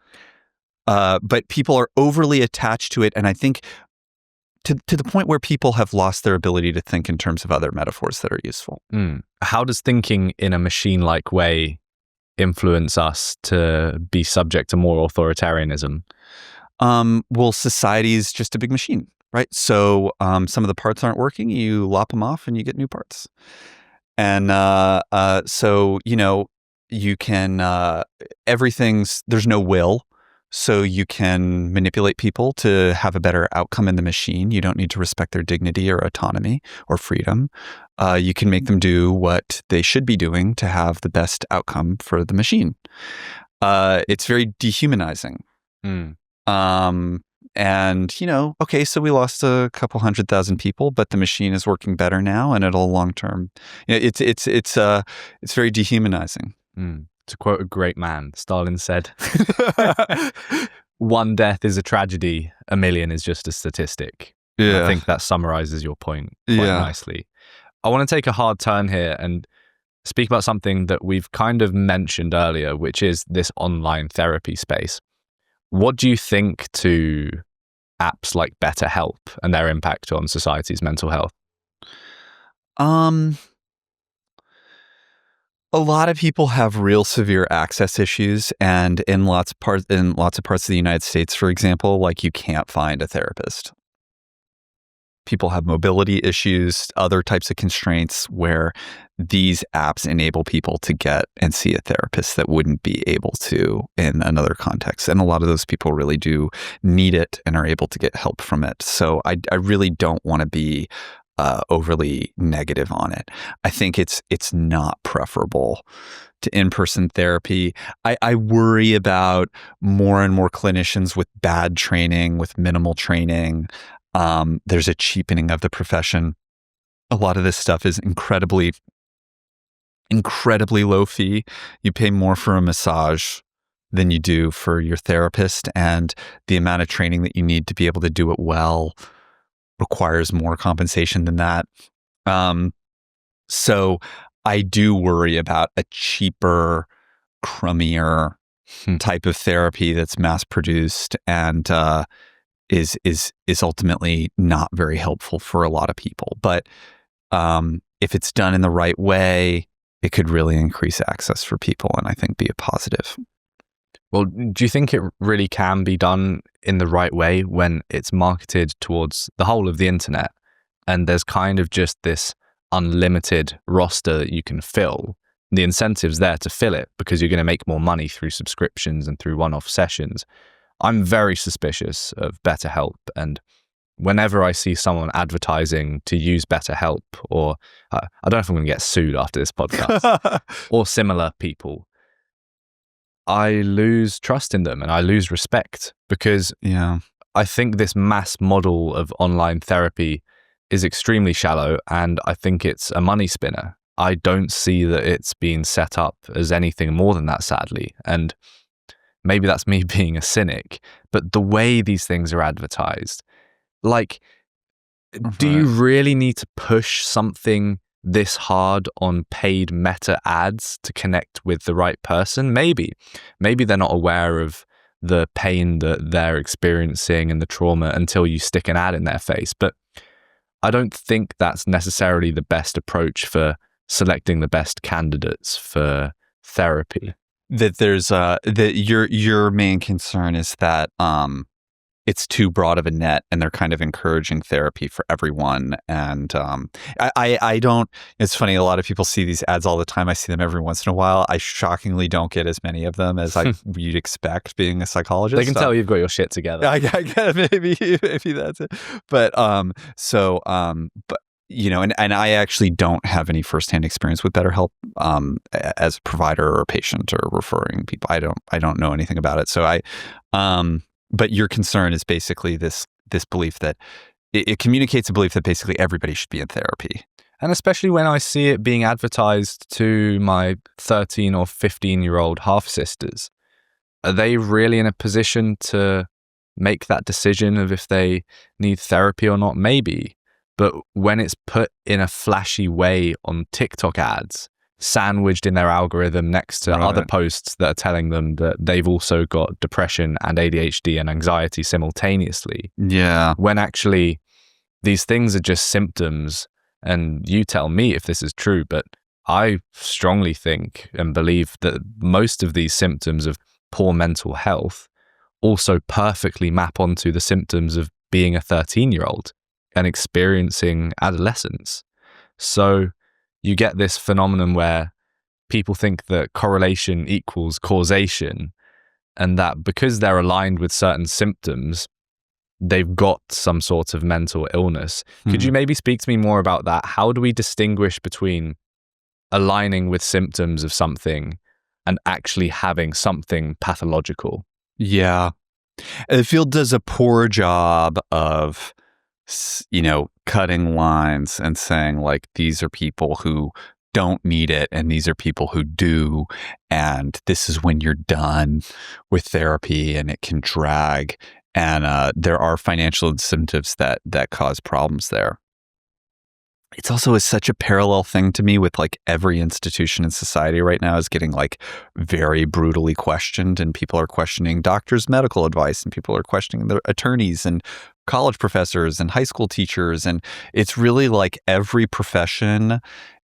But people are overly attached to it. And I think to the point where people have lost their ability to think in terms of other metaphors that are useful. How does thinking in a machine-like way influence us to be subject to more authoritarianism? Well, society is just a big machine, right? So some of the parts aren't working, you lop them off and you get new parts. And so, you can, there's no will. So you can manipulate people to have a better outcome in the machine. You don't need to respect their dignity or autonomy or freedom. You can make them do what they should be doing to have the best outcome for the machine. It's very dehumanizing. And, okay, so we lost a couple 100,000 people, but the machine is working better now, and it'll long-term, it's very dehumanizing. To quote a great man, Stalin said, "One death is a tragedy, a million is just a statistic." Yeah. I think that summarizes your point quite nicely. I want to take a hard turn here and speak about something that we've kind of mentioned earlier, which is this online therapy space. What do you think to apps like BetterHelp and their impact on society's mental health? A lot of people have real severe access issues, and in lots of parts of the United States, for example, like you can't find a therapist. People have mobility issues, other types of constraints where these apps enable people to get and see a therapist that wouldn't be able to in another context. And a lot of those people really do need it and are able to get help from it. So I really don't want to be overly negative on it. I think it's not preferable to in-person therapy. I worry about more and more clinicians with bad training, with minimal training. There's a cheapening of the profession. A lot of this stuff is incredibly low fee. You pay more for a massage than you do for your therapist, and the amount of training that you need to be able to do it well requires more compensation than that. So I do worry about a cheaper, crummier type of therapy that's mass produced and is ultimately not very helpful for a lot of people. But if it's done in the right way, it could really increase access for people and I think be a positive. Well, do you think it really can be done in the right way when it's marketed towards the whole of the internet and there's kind of just this unlimited roster that you can fill? The incentive's there to fill it because you're going to make more money through subscriptions and through one-off sessions. I'm very suspicious of BetterHelp, and whenever I see someone advertising to use BetterHelp, or I don't know if I'm going to get sued after this podcast, or similar people, I lose trust in them and I lose respect because I think this mass model of online therapy is extremely shallow and I think it's a money spinner. I don't see that it's being set up as anything more than that, sadly. And maybe that's me being a cynic, but the way these things are advertised, like, do you really need to push something this hard on paid meta ads to connect with the right person? Maybe they're not aware of the pain that they're experiencing and the trauma until you stick an ad in their face. But I don't think that's necessarily the best approach for selecting the best candidates for therapy. That there's that your main concern is that it's too broad of a net and they're kind of encouraging therapy for everyone. And I don't, it's funny, a lot of people see these ads all the time. I see them every once in a while. I shockingly don't get as many of them as you'd expect being a psychologist. They can tell you've got your shit together. I get maybe that's it. But and I actually don't have any firsthand experience with BetterHelp as a provider or a patient or referring people. I don't know anything about it. So but your concern is basically this belief that it communicates a belief that basically everybody should be in therapy. And especially when I see it being advertised to my 13 or 15-year-old half-sisters, are they really in a position to make that decision of if they need therapy or not? Maybe. But when it's put in a flashy way on TikTok ads, sandwiched in their algorithm next to other posts that are telling them that they've also got depression and ADHD and anxiety simultaneously. Yeah. When actually these things are just symptoms, and you tell me if this is true, but I strongly think and believe that most of these symptoms of poor mental health also perfectly map onto the symptoms of being a 13-year-old and experiencing adolescence. So you get this phenomenon where people think that correlation equals causation, and that because they're aligned with certain symptoms, they've got some sort of mental illness. Could you maybe speak to me more about that? How do we distinguish between aligning with symptoms of something and actually having something pathological? Yeah. The field does a poor job of, cutting lines and saying, like, these are people who don't need it and these are people who do, and this is when you're done with therapy and it can drag, and there are financial incentives that cause problems there. It's also such a parallel thing to me with like every institution in society right now is getting like very brutally questioned, and people are questioning doctors' medical advice, and people are questioning their attorneys and college professors and high school teachers. And it's really like every profession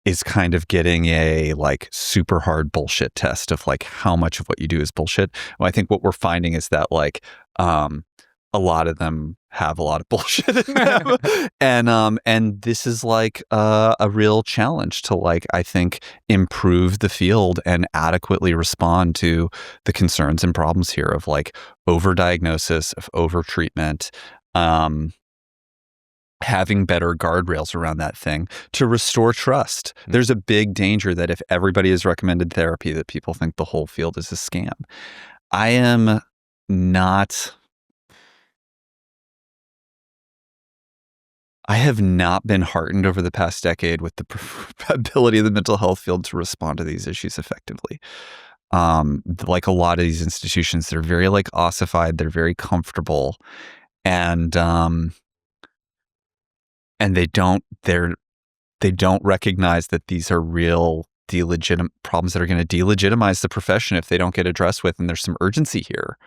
is kind of getting a like super hard bullshit test of like how much of what you do is bullshit. Well, I think what we're finding is that like a lot of them have a lot of bullshit in them. And this is like a real challenge to like, I think, improve the field and adequately respond to the concerns and problems here of like overdiagnosis, of overtreatment, having better guardrails around that thing to restore trust. There's a big danger that if everybody has recommended therapy, that people think the whole field is a scam. I have not been heartened over the past decade with the ability of the mental health field to respond to these issues effectively. Like a lot of these institutions, they're very like ossified, they're very comfortable, and they don't recognize that these are real problems that are going to delegitimize the profession if they don't get addressed with, and there's some urgency here.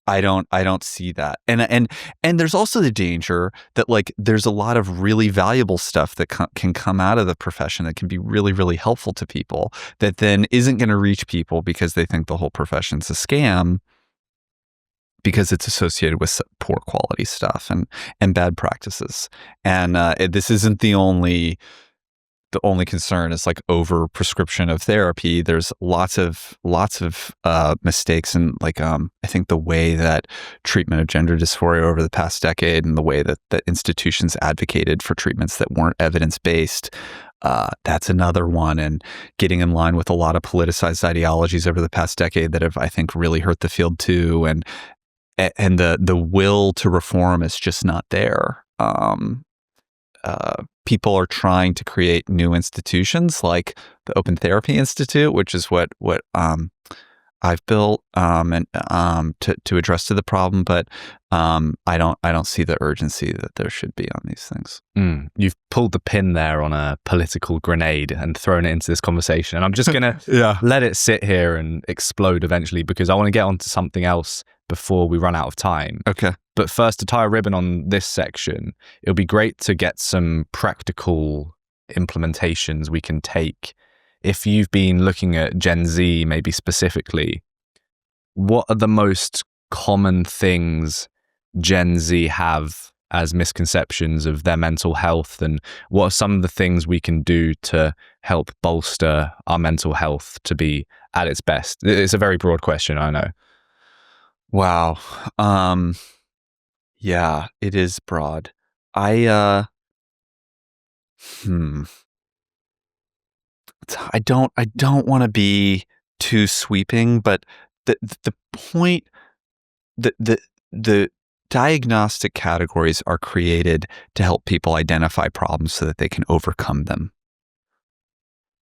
I don't see that. And there's also the danger that like there's a lot of really valuable stuff that can come out of the profession that can be really, really helpful to people that then isn't going to reach people because they think the whole profession's a scam, because it's associated with poor quality stuff and bad practices. And this isn't the only concern is like over prescription of therapy. There's lots of mistakes, and like I think the way that treatment of gender dysphoria over the past decade, and the way that institutions advocated for treatments that weren't evidence-based, that's another one. And getting in line with a lot of politicized ideologies over the past decade that have, I think, really hurt the field too. And the will to reform is just not there. People are trying to create new institutions like the Open Therapy Institute, which is what I've built and to address to the problem. But I don't see the urgency that there should be on these things. You've pulled the pin there on a political grenade and thrown it into this conversation. And I'm just going to let it sit here and explode eventually, because I want to get onto something else before we run out of time. Okay. But first, to tie a ribbon on this section, it would be great to get some practical implementations we can take. If you've been looking at Gen Z, maybe specifically, what are the most common things Gen Z have as misconceptions of their mental health, and what are some of the things we can do to help bolster our mental health to be at its best? It's a very broad question, I know. Wow. Yeah, it is broad. I don't want to be too sweeping, but the point, the diagnostic categories are created to help people identify problems so that they can overcome them.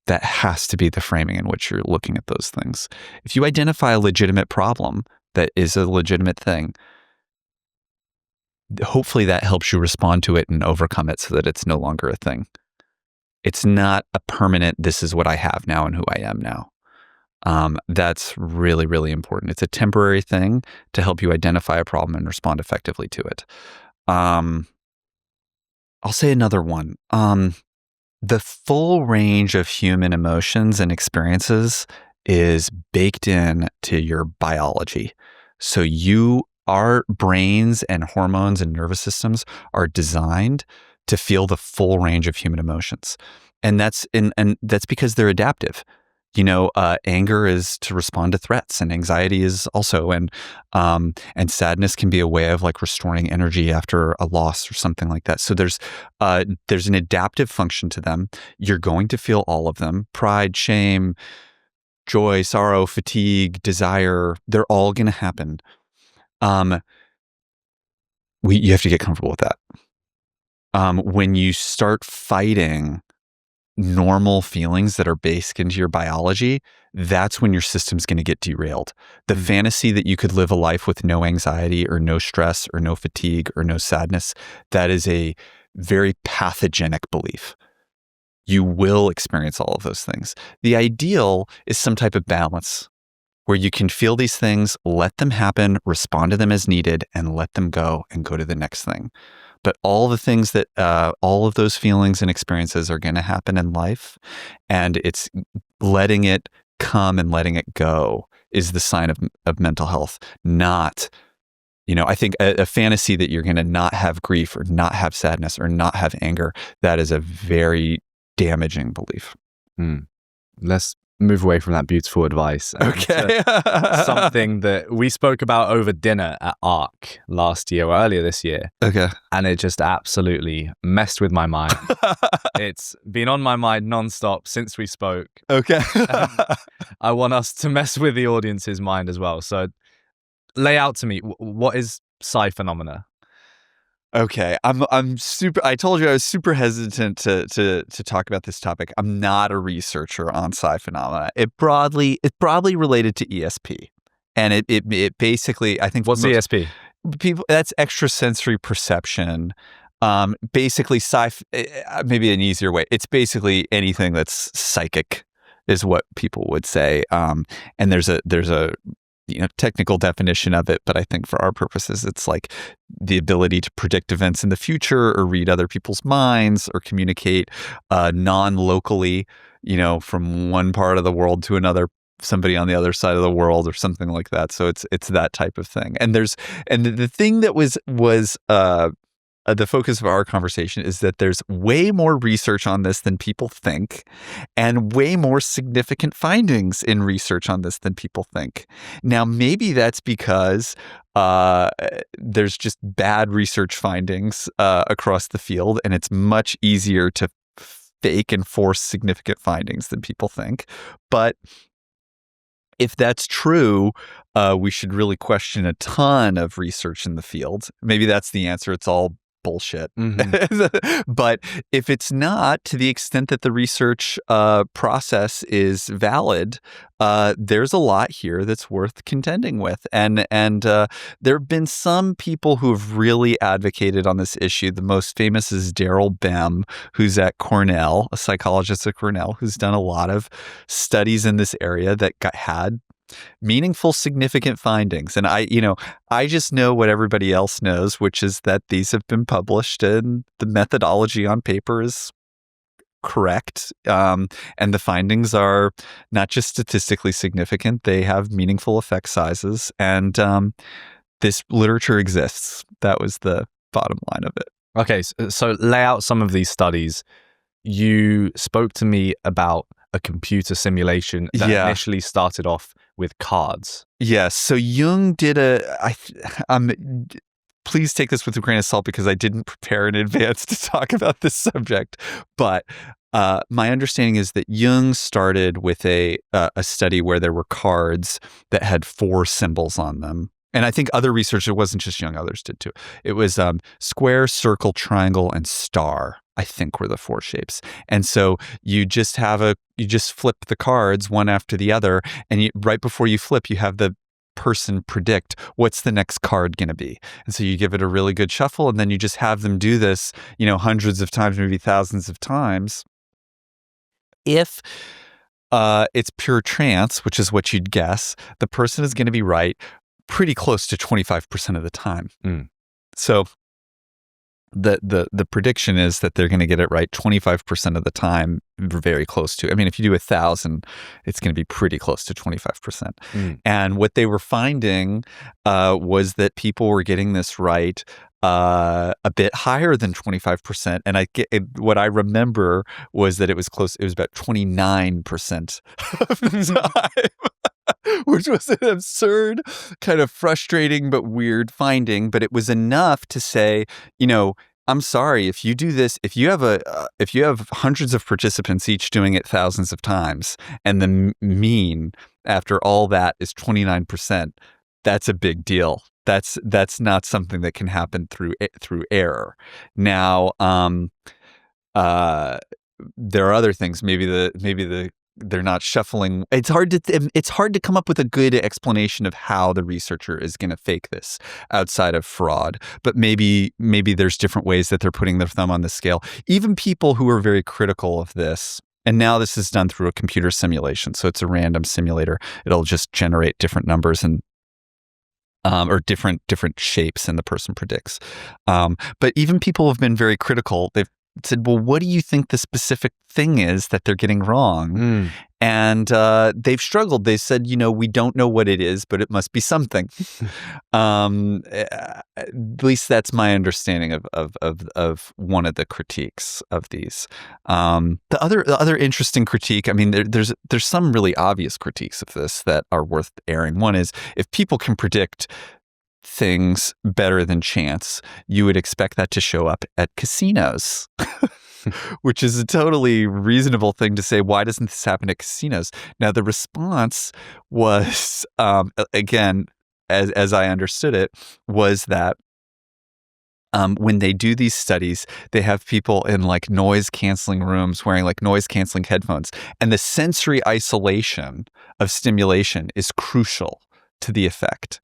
That has to be the framing in which you're looking at those things. If you identify a legitimate problem that is a legitimate thing, hopefully that helps you respond to it and overcome it so that it's no longer a thing. It's not a permanent, this is what I have now and who I am now. That's really, really important. It's a temporary thing to help you identify a problem and respond effectively to it. I'll say another one. The full range of human emotions and experiences is baked in to your biology. So our brains and hormones and nervous systems are designed to feel the full range of human emotions. And that's because they're adaptive. Anger is to respond to threats, and anxiety is also, and sadness can be a way of like restoring energy after a loss or something like that. So there's an adaptive function to them. You're going to feel all of them: pride, shame, joy, sorrow, fatigue, desire. They're all going to happen. You have to get comfortable with that. When you start fighting normal feelings that are based into your biology, that's when your system's going to get derailed. The fantasy that you could live a life with no anxiety or no stress or no fatigue or no sadness, that is a very pathogenic belief. You will experience all of those things. The ideal is some type of balance where you can feel these things, let them happen, respond to them as needed, and let them go and go to the next thing. But all the things that, all of those feelings and experiences are going to happen in life, and it's letting it come and letting it go is the sign of mental health. Not, I think a fantasy that you're going to not have grief or not have sadness or not have anger, that is a very damaging belief. Let's move away from that beautiful advice. Okay. Something that we spoke about over dinner at ARC last year or earlier this year. Okay. And it just absolutely messed with my mind. It's been on my mind nonstop since we spoke. Okay. I want us to mess with the audience's mind as well. So lay out to me, what is psi phenomena? Okay, I told you I was super hesitant to talk about this topic. I'm not a researcher on psi phenomena. It's broadly related to ESP, and it basically, I think, what's ESP? People, that's extrasensory perception. Basically, maybe an easier way. It's basically anything that's psychic, is what people would say. And there's a technical definition of it, but I think for our purposes, it's like the ability to predict events in the future or read other people's minds or communicate non-locally, from one part of the world to another, somebody on the other side of the world or something like that. So it's that type of thing. And the thing that was the focus of our conversation is that there's way more research on this than people think, and way more significant findings in research on this than people think. Now, maybe that's because there's just bad research findings across the field, and it's much easier to fake and force significant findings than people think. But if that's true, we should really question a ton of research in the field. Maybe that's the answer. It's all bullshit. But if it's not, to the extent that the research process is valid, there's a lot here that's worth contending with. And there have been some people who have really advocated on this issue. The most famous is Daryl Bem, who's at Cornell, a psychologist at Cornell, who's done a lot of studies in this area that had meaningful, significant findings. And I just know what everybody else knows, which is that these have been published and the methodology on paper is correct. And the findings are not just statistically significant, they have meaningful effect sizes. And this literature exists. That was the bottom line of it. Okay, so lay out some of these studies. You spoke to me about a computer simulation that initially started off with cards. Yes. So Jung did please take this with a grain of salt because I didn't prepare in advance to talk about this subject. But my understanding is that Jung started with a study where there were cards that had 4 symbols on them. And I think other researchers, it wasn't just Jung, others did too. It was square, circle, triangle, and star, I think, were the 4 shapes. And so you just flip the cards one after the other, and right before you flip, you have the person predict what's the next card going to be. And so you give it a really good shuffle, and then you just have them do this, hundreds of times, maybe thousands of times. If it's pure trance, which is what you'd guess, the person is going to be right pretty close to 25% of the time. So the prediction is that they're going to get it right 25% of the time, very close to. I mean, if you do 1,000, it's going to be pretty close to 25%. And what they were finding was that people were getting this right a bit higher than 25%. And what I remember was that it was close. It was about 29% of the time, which was an absurd, kind of frustrating but weird finding. But it was enough to say, I'm sorry, if you do this, if you have hundreds of participants each doing it thousands of times, and the mean after all that is 29%, that's a big deal. That's not something that can happen through error. Now, there are other things. Maybe they're not shuffling. It's hard to come up with a good explanation of how the researcher is going to fake this outside of fraud. But maybe there's different ways that they're putting their thumb on the scale. Even people who are very critical of this, and now this is done through a computer simulation, so it's a random simulator. It'll just generate different numbers and or different shapes, and the person predicts. But even people have been very critical. They've said, well, what do you think the specific thing is that they're getting wrong? And they've struggled. They said, we don't know what it is, but it must be something. At least that's my understanding of one of the critiques of these. The other interesting critique, I mean, there's some really obvious critiques of this that are worth airing. One is, if people can predict things better than chance, you would expect that to show up at casinos, which is a totally reasonable thing to say. Why doesn't this happen at casinos? Now, the response was, again, as I understood it, was that when they do these studies, they have people in like noise canceling rooms wearing like noise canceling headphones, and the sensory isolation of stimulation is crucial to the effect.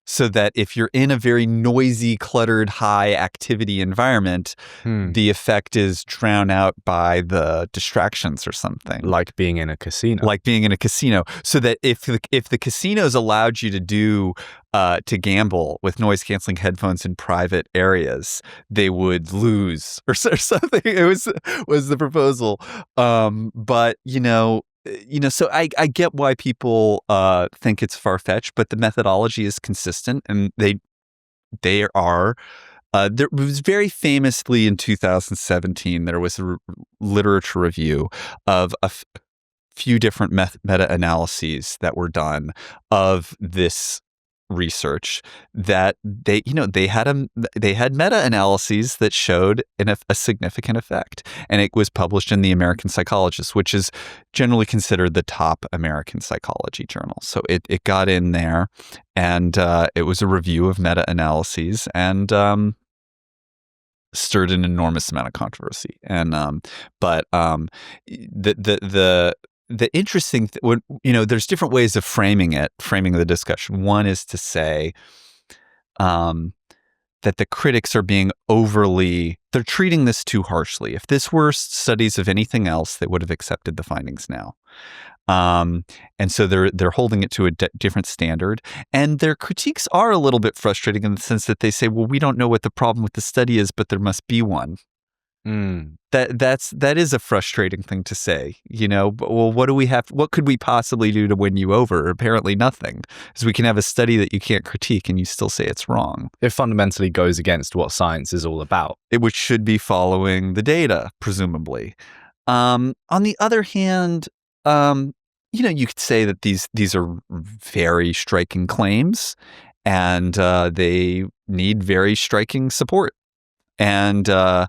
So that if you're in a very noisy, cluttered, high activity environment, the effect is drowned out by the distractions or something. Like being in a casino. So that if the casinos allowed you to gamble with noise canceling headphones in private areas, they would lose or something. It was the proposal. But so I get why people think it's far-fetched, but the methodology is consistent, and they are. There was very famously in 2017, there was a literature review of a few different meta-analyses that were done of this research, that they had meta-analyses that showed a significant effect, and it was published in the American Psychologist, which is generally considered the top American psychology journal. So it got in there, and it was a review of meta-analyses, and stirred an enormous amount of controversy. And the interesting, there's different ways of framing the discussion. One is to say that the critics are being they're treating this too harshly. If this were studies of anything else, they would have accepted the findings now. And so they're holding it to a different standard. And their critiques are a little bit frustrating in the sense that they say, well, we don't know what the problem with the study is, but there must be one. That is a frustrating thing to say, well, what could we possibly do to win you over? Apparently nothing, because we can have a study that you can't critique and you still say it's wrong. It fundamentally goes against what science is all about. Which should be following the data, presumably. On the other hand, you could say that these are very striking claims, and they need very striking support. And the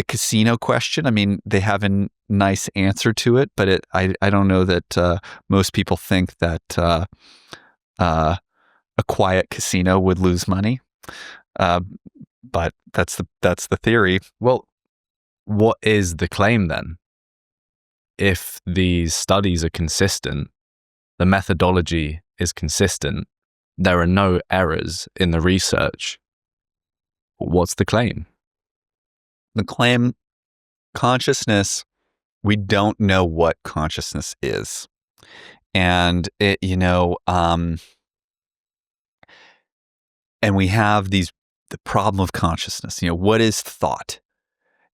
casino question, I mean, they have a nice answer to it, but I don't know that most people think that a quiet casino would lose money. But that's the theory. Well, what is the claim then? If these studies are consistent, the methodology is consistent, there are no errors in the research, what's the claim? The claim, consciousness, we don't know what consciousness is. And and we have the problem of consciousness. What is thought?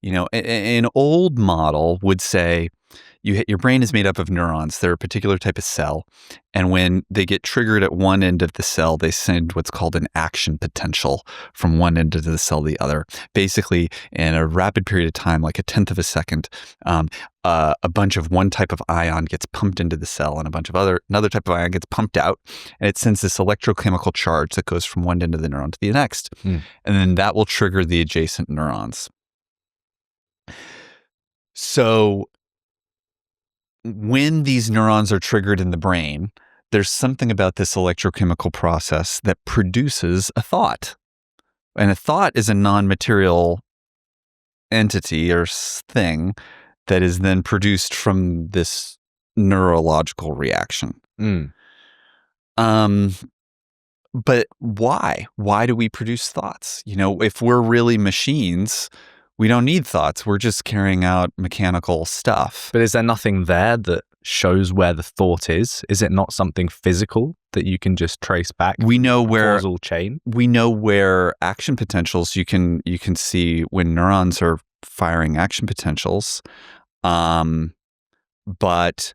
An old model would say your brain is made up of neurons. They're a particular type of cell. And when they get triggered at one end of the cell, they send what's called an action potential from one end of the cell to the other. Basically, in a rapid period of time, like a tenth of a second, a bunch of one type of ion gets pumped into the cell and a bunch of another type of ion gets pumped out. And it sends this electrochemical charge that goes from one end of the neuron to the next. And then that will trigger the adjacent neurons. So when these neurons are triggered in the brain, there's something about this electrochemical process that produces a thought. And a thought is a non-material entity or thing that is then produced from this neurological reaction. But why? Why do we produce thoughts? If we're really machines, we don't need thoughts. We're just carrying out mechanical stuff. But is there nothing there that shows where the thought is? Is it not something physical that you can just trace back? We know where causal chain. We know where action potentials. You can see when neurons are firing action potentials. But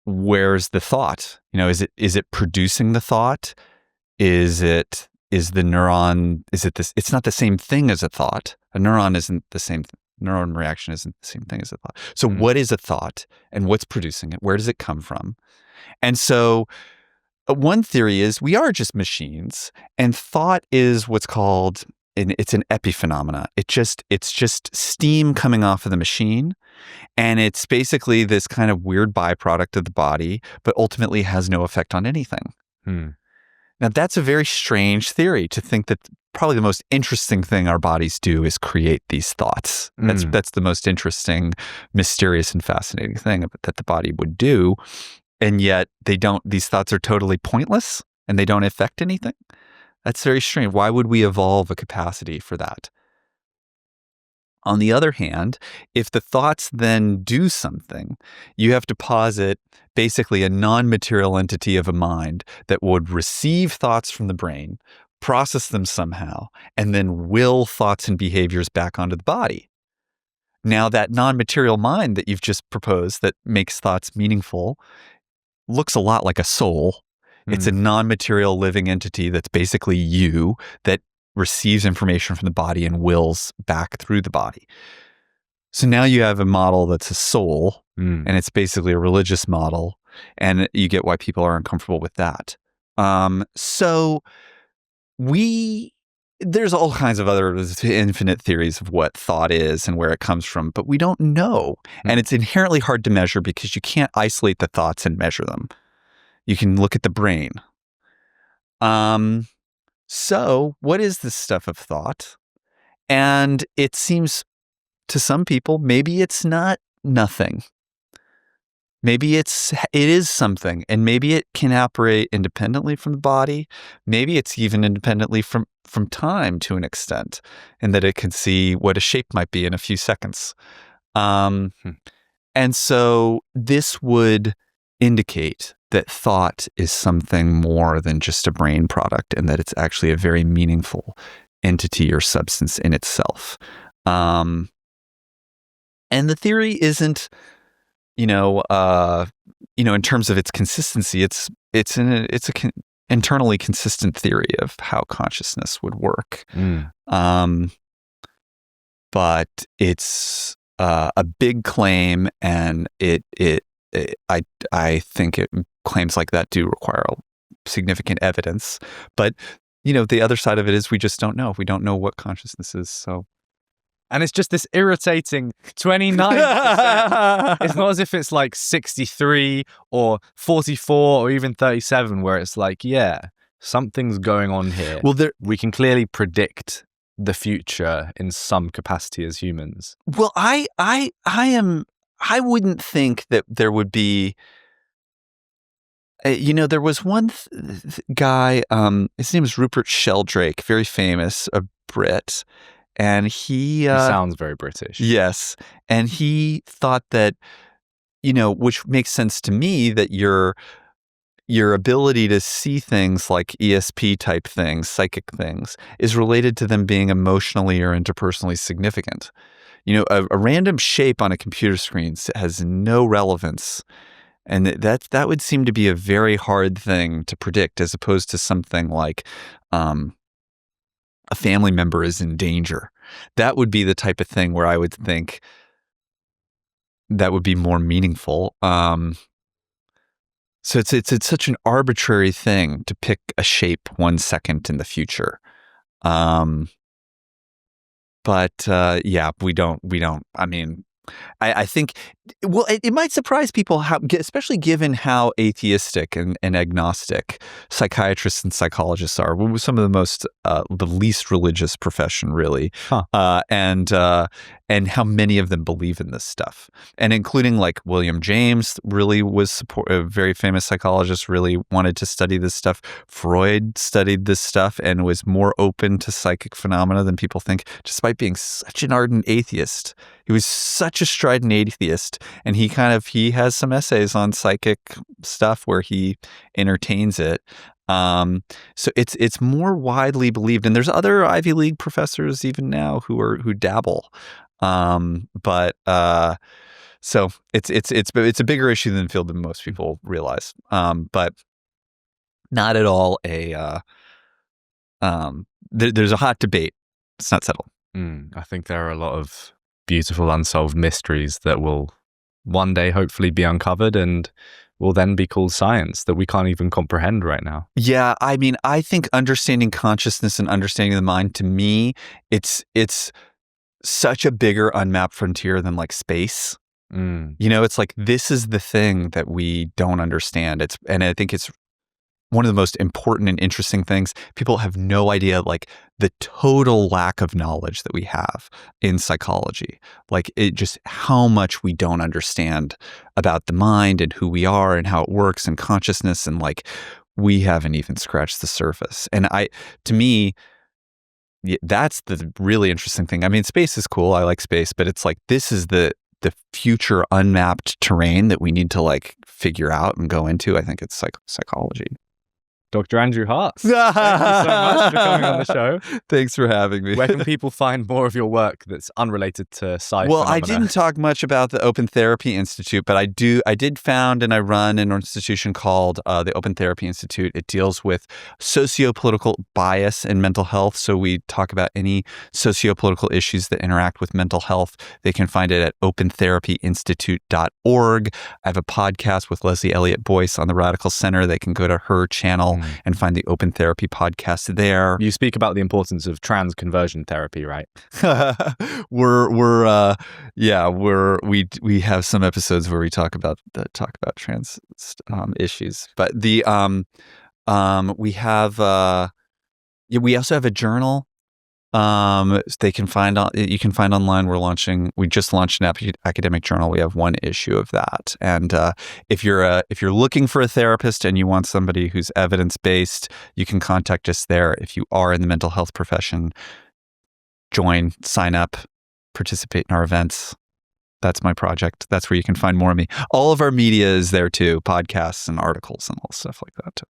where's the thought? Is it producing the thought? Is the neuron? Is it this? It's not the same thing as a thought. A neuron isn't the same. Neuron reaction isn't the same thing as a thought. So what is a thought and what's producing it? Where does it come from? And so one theory is we are just machines, and thought is what's called, it's an epiphenomena. It's just steam coming off of the machine. And it's basically this kind of weird byproduct of the body, but ultimately has no effect on anything. Now, that's a very strange theory, to think that probably the most interesting thing our bodies do is create these thoughts. That's the most interesting, mysterious, and fascinating thing that the body would do. And yet these thoughts are totally pointless and they don't affect anything. That's very strange. Why would we evolve a capacity for that? On the other hand, if the thoughts then do something, you have to posit basically a non-material entity of a mind that would receive thoughts from the brain, process them somehow, and then will thoughts and behaviors back onto the body. Now, that non-material mind that you've just proposed that makes thoughts meaningful looks a lot like a soul. It's a non-material living entity that's basically you, that receives information from the body and wills back through the body. So now you have a model that's a soul, and it's basically a religious model, and you get why people are uncomfortable with that. So there's all kinds of other infinite theories of what thought is and where it comes from, but we don't know. And it's inherently hard to measure because you can't isolate the thoughts and measure them. You can look at the brain. So what is this stuff of thought? And it seems to some people, maybe it's not nothing. Maybe it is something, and maybe it can operate independently from the body. Maybe it's even independently from time to an extent, in that it can see what a shape might be in a few seconds. And so this would indicate that thought is something more than just a brain product, and that it's actually a very meaningful entity or substance in itself. And the theory isn't, in terms of its consistency, it's an internally consistent theory of how consciousness would work. But it's a big claim, and I think claims like that do require significant evidence. But the other side of it is we just don't know. We don't know what consciousness is. So. And it's just this irritating 29%. It's not as if it's like 63 or 44 or even 37, where it's like, yeah, something's going on here. Well, we can clearly predict the future in some capacity as humans. Well, I wouldn't think that there would be. There was one guy. His name is Rupert Sheldrake, very famous, a Brit. And he sounds very British. Yes. And he thought that, which makes sense to me, that your ability to see things like ESP type things, psychic things, is related to them being emotionally or interpersonally significant. a random shape on a computer screen has no relevance. And that would seem to be a very hard thing to predict, as opposed to something like a family member is in danger. That would be the type of thing where I would think that would be more meaningful. So it's such an arbitrary thing to pick a shape 1 second in the future. Yeah, we don't. I mean, I think, well, it might surprise people how, especially given how atheistic and agnostic psychiatrists and psychologists are. We're some of the most, the least religious profession, really, and how many of them believe in this stuff, and including like William James really was a very famous psychologist, really wanted to study this stuff. Freud studied this stuff and was more open to psychic phenomena than people think, despite being such an ardent atheist. He was such a strident atheist, and he has some essays on psychic stuff where he entertains it. So it's more widely believed, and there's other Ivy League professors even now who dabble. So it's a bigger issue than the field than most people realize. But not at all there's a hot debate. It's not settled. I think there are a lot of beautiful unsolved mysteries that will one day hopefully be uncovered and will then be called science that we can't even comprehend right now. Yeah, I mean, I think understanding consciousness and understanding the mind, to me, it's such a bigger unmapped frontier than like space. It's like, this is the thing that we don't understand. And I think it's one of the most important and interesting things. People have no idea, like, the total lack of knowledge that we have in psychology. Like, how much we don't understand about the mind and who we are and how it works and consciousness. And like, we haven't even scratched the surface. And to me, that's the really interesting thing. I mean, space is cool. I like space, but it's like, this is the future unmapped terrain that we need to like figure out and go into. I think it's psychology. Dr. Andrew Hartz, thank you so much for coming on the show. Thanks for having me. Where can people find more of your work that's unrelated to psych Well, phenomena? I didn't talk much about the Open Therapy Institute, but I did found and I run an institution called the Open Therapy Institute. It deals with sociopolitical bias in mental health. So we talk about any sociopolitical issues that interact with mental health. They can find it at opentherapyinstitute.org. I have a podcast with Leslie Elliott Boyce on the Radical Center. They can go to her channel and find the Open Therapy podcast there. You speak about the importance of trans conversion therapy, right? We have some episodes where we talk about trans issues, but we also have a journal. You can find online. We just launched an academic journal. We have one issue of that. And if you're looking for a therapist and you want somebody who's evidence-based, you can contact us there. If you are in the mental health profession, join, sign up, participate in our events. That's my project. That's where you can find more of me. All of our media is there too, podcasts and articles and all stuff like that too.